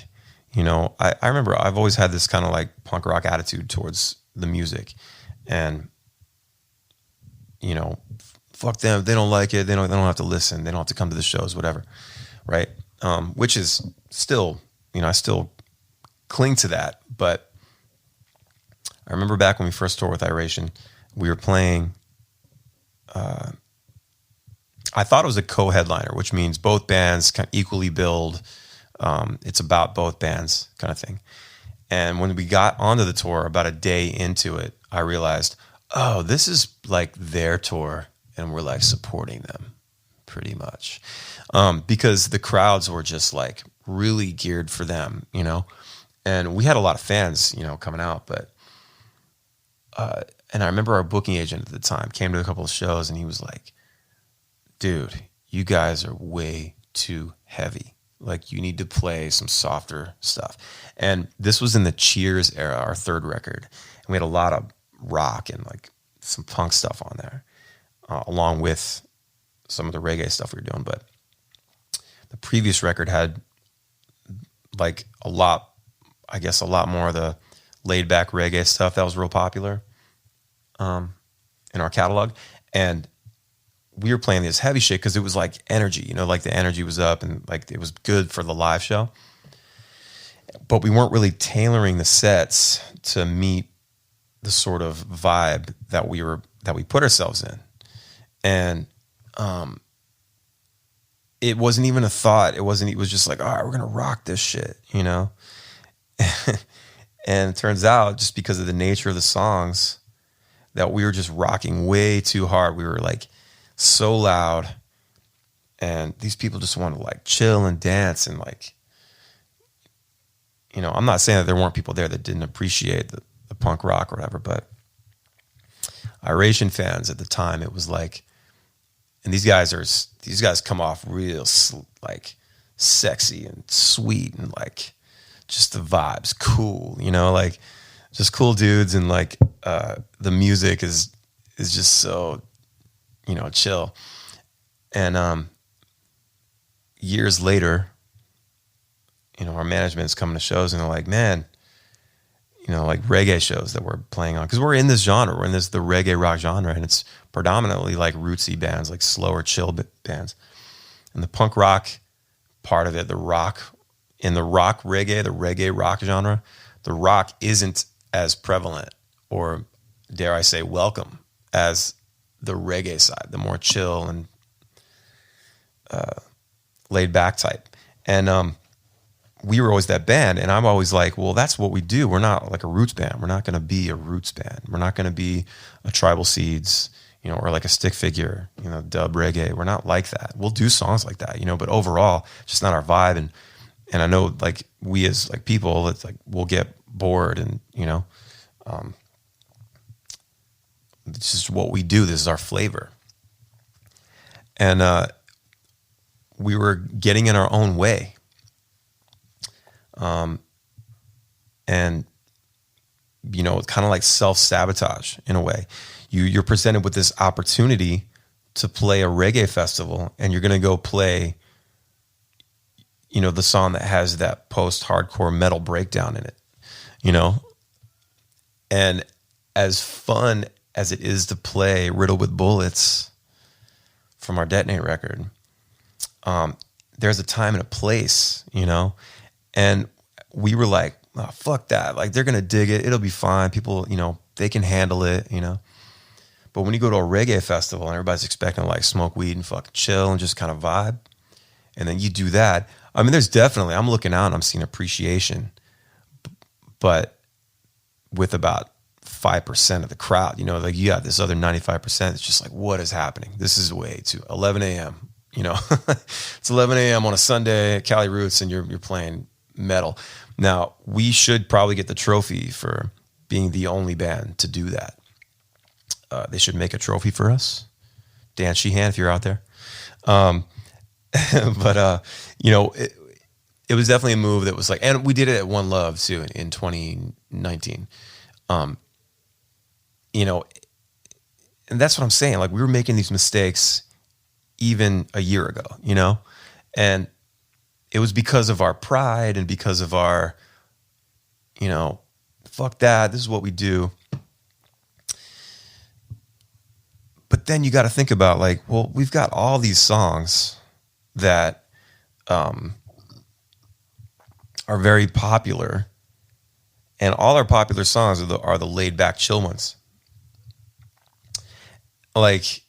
[SPEAKER 1] I remember I've always had this kind of like punk rock attitude towards the music, and fuck them. They don't like it. They don't have to listen. They don't have to come to the shows, whatever. Right. Which is still, I still cling to that. But I remember back when we first toured with Iration, we were playing, I thought it was a co-headliner, which means both bands kind of equally billed. It's about both bands kind of thing. And when we got onto the tour, about a day into it, I realized, oh, this is like their tour, and we're like supporting them pretty much. Because the crowds were just like really geared for them, and we had a lot of fans, coming out, but, and I remember our booking agent at the time came to a couple of shows, and he was like, dude, you guys are way too heavy. Like, you need to play some softer stuff. And this was in the Cheers era, our third record. And we had a lot of rock and like some punk stuff on there, along with some of the reggae stuff we were doing. But the previous record had like a lot more of the laid back reggae stuff that was real popular in our catalog. And we were playing this heavy shit because it was like energy, like the energy was up and like it was good for the live show. But we weren't really tailoring the sets to meet the sort of vibe that we put ourselves in. And it wasn't even a thought. It was just like, all right, we're going to rock this shit, And it turns out, just because of the nature of the songs, that we were just rocking way too hard. We were like so loud, and these people just wanted to like chill and dance, and like, I'm not saying that there weren't people there that didn't appreciate the punk rock or whatever, but Iration fans at the time, it was like, and these guys come off real like sexy and sweet, and like just the vibes cool, like just cool dudes, and like the music is just so chill. And years later, our management's coming to shows, and they're like, man, like reggae shows that we're playing on, because we're in this genre, the reggae rock genre, and it's predominantly like rootsy bands, like slower, chill bands. And the punk rock part of it, the rock reggae, the reggae rock genre, the rock isn't as prevalent, or dare I say welcome, as the reggae side, the more chill and laid back type. And we were always that band, and I'm always like, well, that's what we do. We're not like a roots band. We're not going to be a roots band. We're not going to be a Tribal Seeds, or like a Stick Figure, dub reggae. We're not like that. We'll do songs like that, but overall, it's just not our vibe. And I know, like, we as like people, it's like we'll get bored, and this is what we do. This is our flavor. And we were getting in our own way. And, it's kind of like self-sabotage in a way. You're presented with this opportunity to play a reggae festival, and you're going to go play, the song that has that post-hardcore metal breakdown in it, And as fun as it is to play Riddled with Bullets from our Detonate record, there's a time and a place, and we were like, oh, fuck that. Like, they're going to dig it. It'll be fine. People, they can handle it, But when you go to a reggae festival and everybody's expecting to like smoke weed and fucking chill and just kind of vibe, and then you do that, I mean, there's definitely, I'm looking out and I'm seeing appreciation, but with about 5% of the crowd, like you got this other 95%. It's just like, what is happening? This is way too 11 a.m. It's 11 a.m. on a Sunday at Cali Roots, and you're playing metal. Now, we should probably get the trophy for being the only band to do that. They should make a trophy for us. Dan Sheehan, if you're out there. But it was definitely a move that was like, and we did it at One Love too in 2019. And that's what I'm saying. Like, we were making these mistakes even a year ago, and it was because of our pride and because of our, fuck that, this is what we do. But then you got to think about like, well, we've got all these songs that are very popular, and all our popular songs are the laid back, chill ones. Like,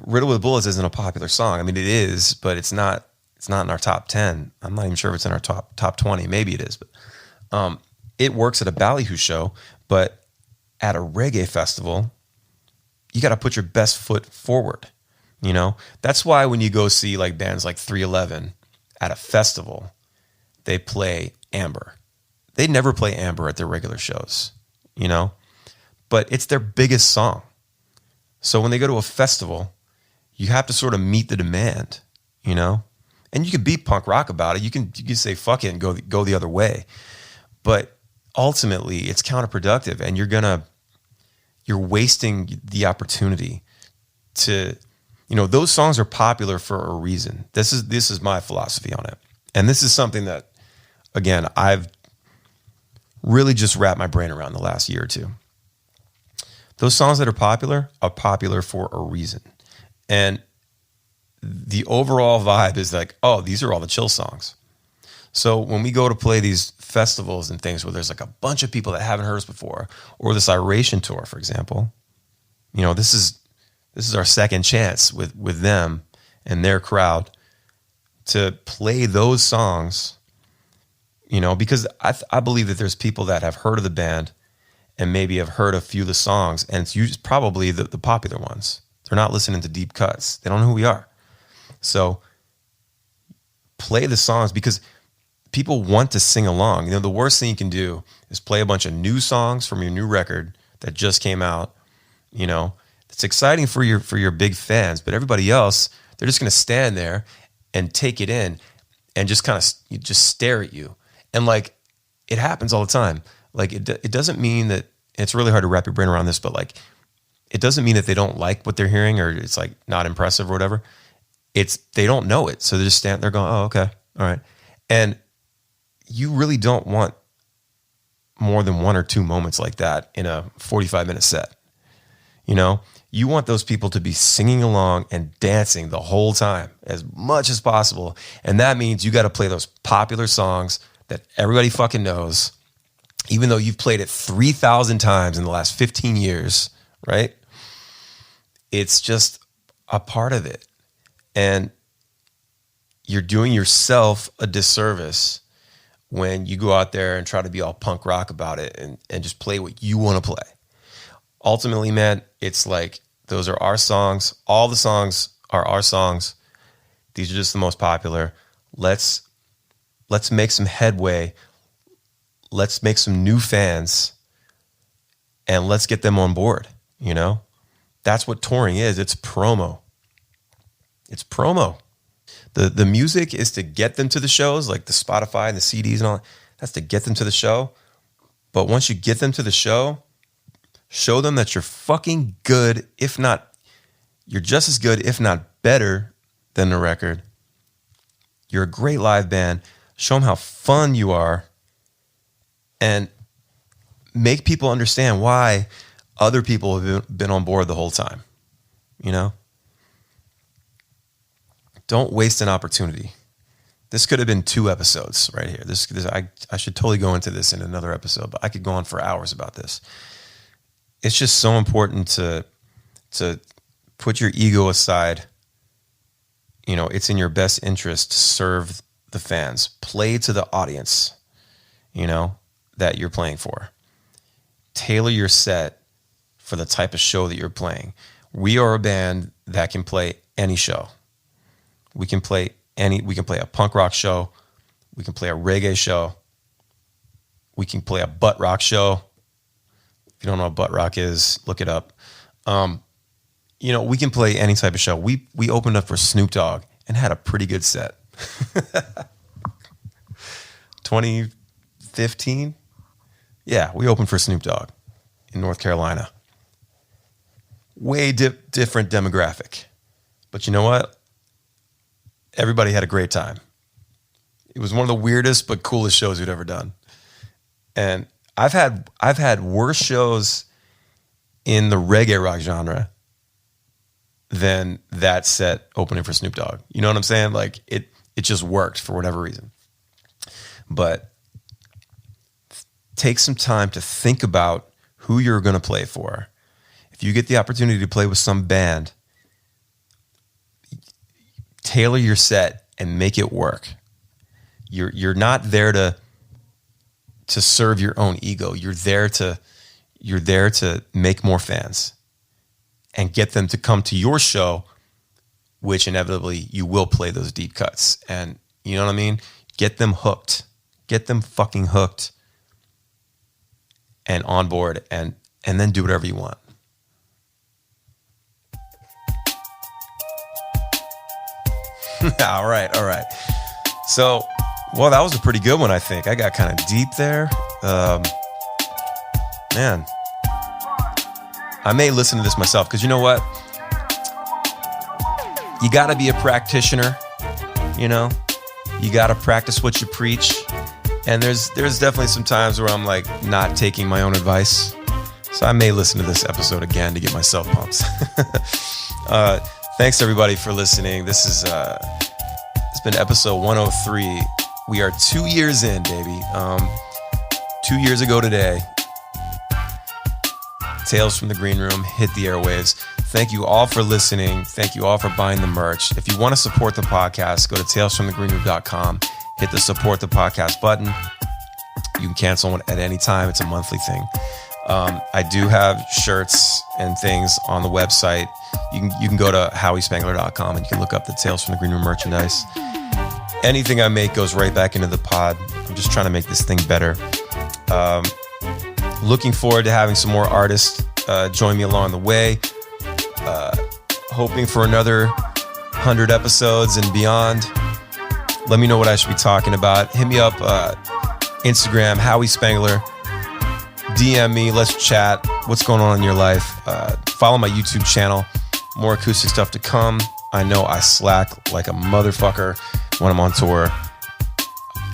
[SPEAKER 1] Riddle with Bullets isn't a popular song. I mean, it is, but it's not in our top 10. I'm not even sure if it's in our top 20. Maybe it is, but it works at a Ballyhoo show. But at a reggae festival, you got to put your best foot forward. That's why when you go see like bands like 311 at a festival, they play Amber. They never play Amber at their regular shows, but it's their biggest song. So when they go to a festival, you have to sort of meet the demand, and you can be punk rock about it. You can say fuck it and go the other way, but ultimately it's counterproductive, and you're wasting the opportunity to, those songs are popular for a reason. This is my philosophy on it. And this is something that, again, I've really just wrapped my brain around the last year or two. Those songs that are popular for a reason. And the overall vibe is like, oh, these are all the chill songs. So when we go to play these festivals and things where there's like a bunch of people that haven't heard us before, or this Iration tour, for example, this is our second chance with them and their crowd to play those songs, because I believe that there's people that have heard of the band and maybe have heard a few of the songs, and it's probably the popular ones. They're not listening to deep cuts. They don't know who we are. So play the songs, because people want to sing along. The worst thing you can do is play a bunch of new songs from your new record that just came out. It's exciting for your big fans, but everybody else, they're just going to stand there and take it in and just kind of just stare at you. And like, it happens all the time. Like, it doesn't mean that, it's really hard to wrap your brain around this, but like, it doesn't mean that they don't like what they're hearing or it's like not impressive or whatever. They don't know it. So they're just standing there going, oh, okay. All right. And you really don't want more than one or two moments like that in a 45-minute set. You want those people to be singing along and dancing the whole time as much as possible. And that means you got to play those popular songs that everybody fucking knows, even though you've played it 3,000 times in the last 15 years, right? It's just a part of it. And you're doing yourself a disservice when you go out there and try to be all punk rock about it and just play what you want to play. Ultimately, man, it's like, those are our songs. All the songs are our songs. These are just the most popular. Let's make some headway. Let's make some new fans and let's get them on board. That's what touring is. It's promo. It's promo. The music is to get them to the shows, like the Spotify and the CDs and all. That's to get them to the show. But once you get them to the show, show them that you're fucking good. If not, you're just as good, if not better than the record. You're a great live band. Show them how fun you are. And make people understand why other people have been on board the whole time. You know? Don't waste an opportunity. This could have been 2 episodes right here. I should totally go into this in another episode, but I could go on for hours about this. It's just so important to put your ego aside. You know, it's in your best interest to serve the fans. Play to the audience, you know, that you're playing for. Tailor your set for the type of show that you're playing. We are a band that can play any show. We can play a punk rock show. We can play a reggae show. We can play a butt rock show. If you don't know what butt rock is, look it up. You know, we can play any type of show. We opened up for Snoop Dogg and had a pretty good set. 2015? Yeah, we opened for Snoop Dogg in North Carolina. Way different demographic. But you know what? Everybody had a great time. It was one of the weirdest but coolest shows we'd ever done. And I've had worse shows in the reggae rock genre than that set opening for Snoop Dogg. You know what I'm saying? Like it just worked for whatever reason. But take some time to think about who you're going to play for. If you get the opportunity to play with some band, tailor your set and make it work. You're not there to serve your own ego. You're there to make more fans and get them to come to your show, which inevitably you will play those deep cuts. And you know what I mean? Get them hooked. Get them fucking hooked and on board, and then do whatever you want. All right. So, well, that was a pretty good one, I think. I got kind of deep there. Man, I may listen to this myself because you know what? You got to be a practitioner, you know? You got to practice what you preach. And there's definitely some times where I'm like not taking my own advice. So I may listen to this episode again to get myself pumped. Thanks everybody for listening. This is it's been episode 103. We are 2 years in, baby. 2 years ago today, Tales from the Green Room hit the airwaves. Thank you all for listening. Thank you all for buying the merch. If you want to support the podcast, go to talesfromthegreenroom.com. Hit the support the podcast button. You can cancel one at any time. It's a monthly thing. I do have shirts and things on the website. You can go to howispangler.com and you can look up the Tales from the Green Room merchandise. Anything I make goes right back into the pod. I'm just trying to make this thing better. Looking forward to having some more artists join me along the way. Hoping for another 100 episodes and beyond. Let me know what I should be talking about. Hit me up, Instagram, Howi Spangler. DM me, let's chat. What's going on in your life? Follow my YouTube channel. More acoustic stuff to come. I know I slack like a motherfucker when I'm on tour.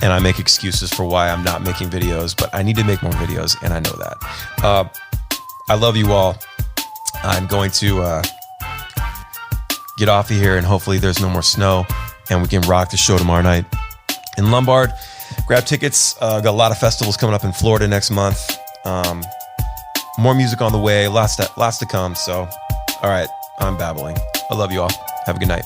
[SPEAKER 1] And I make excuses for why I'm not making videos, but I need to make more videos, and I know that. I love you all. I'm going to get off of here, and hopefully there's no more snow, and we can rock the show tomorrow night in Lombard. Grab tickets. Got a lot of festivals coming up in Florida next month. More music on the way. Lots to come. So, all right, I'm babbling. I love you all. Have a good night.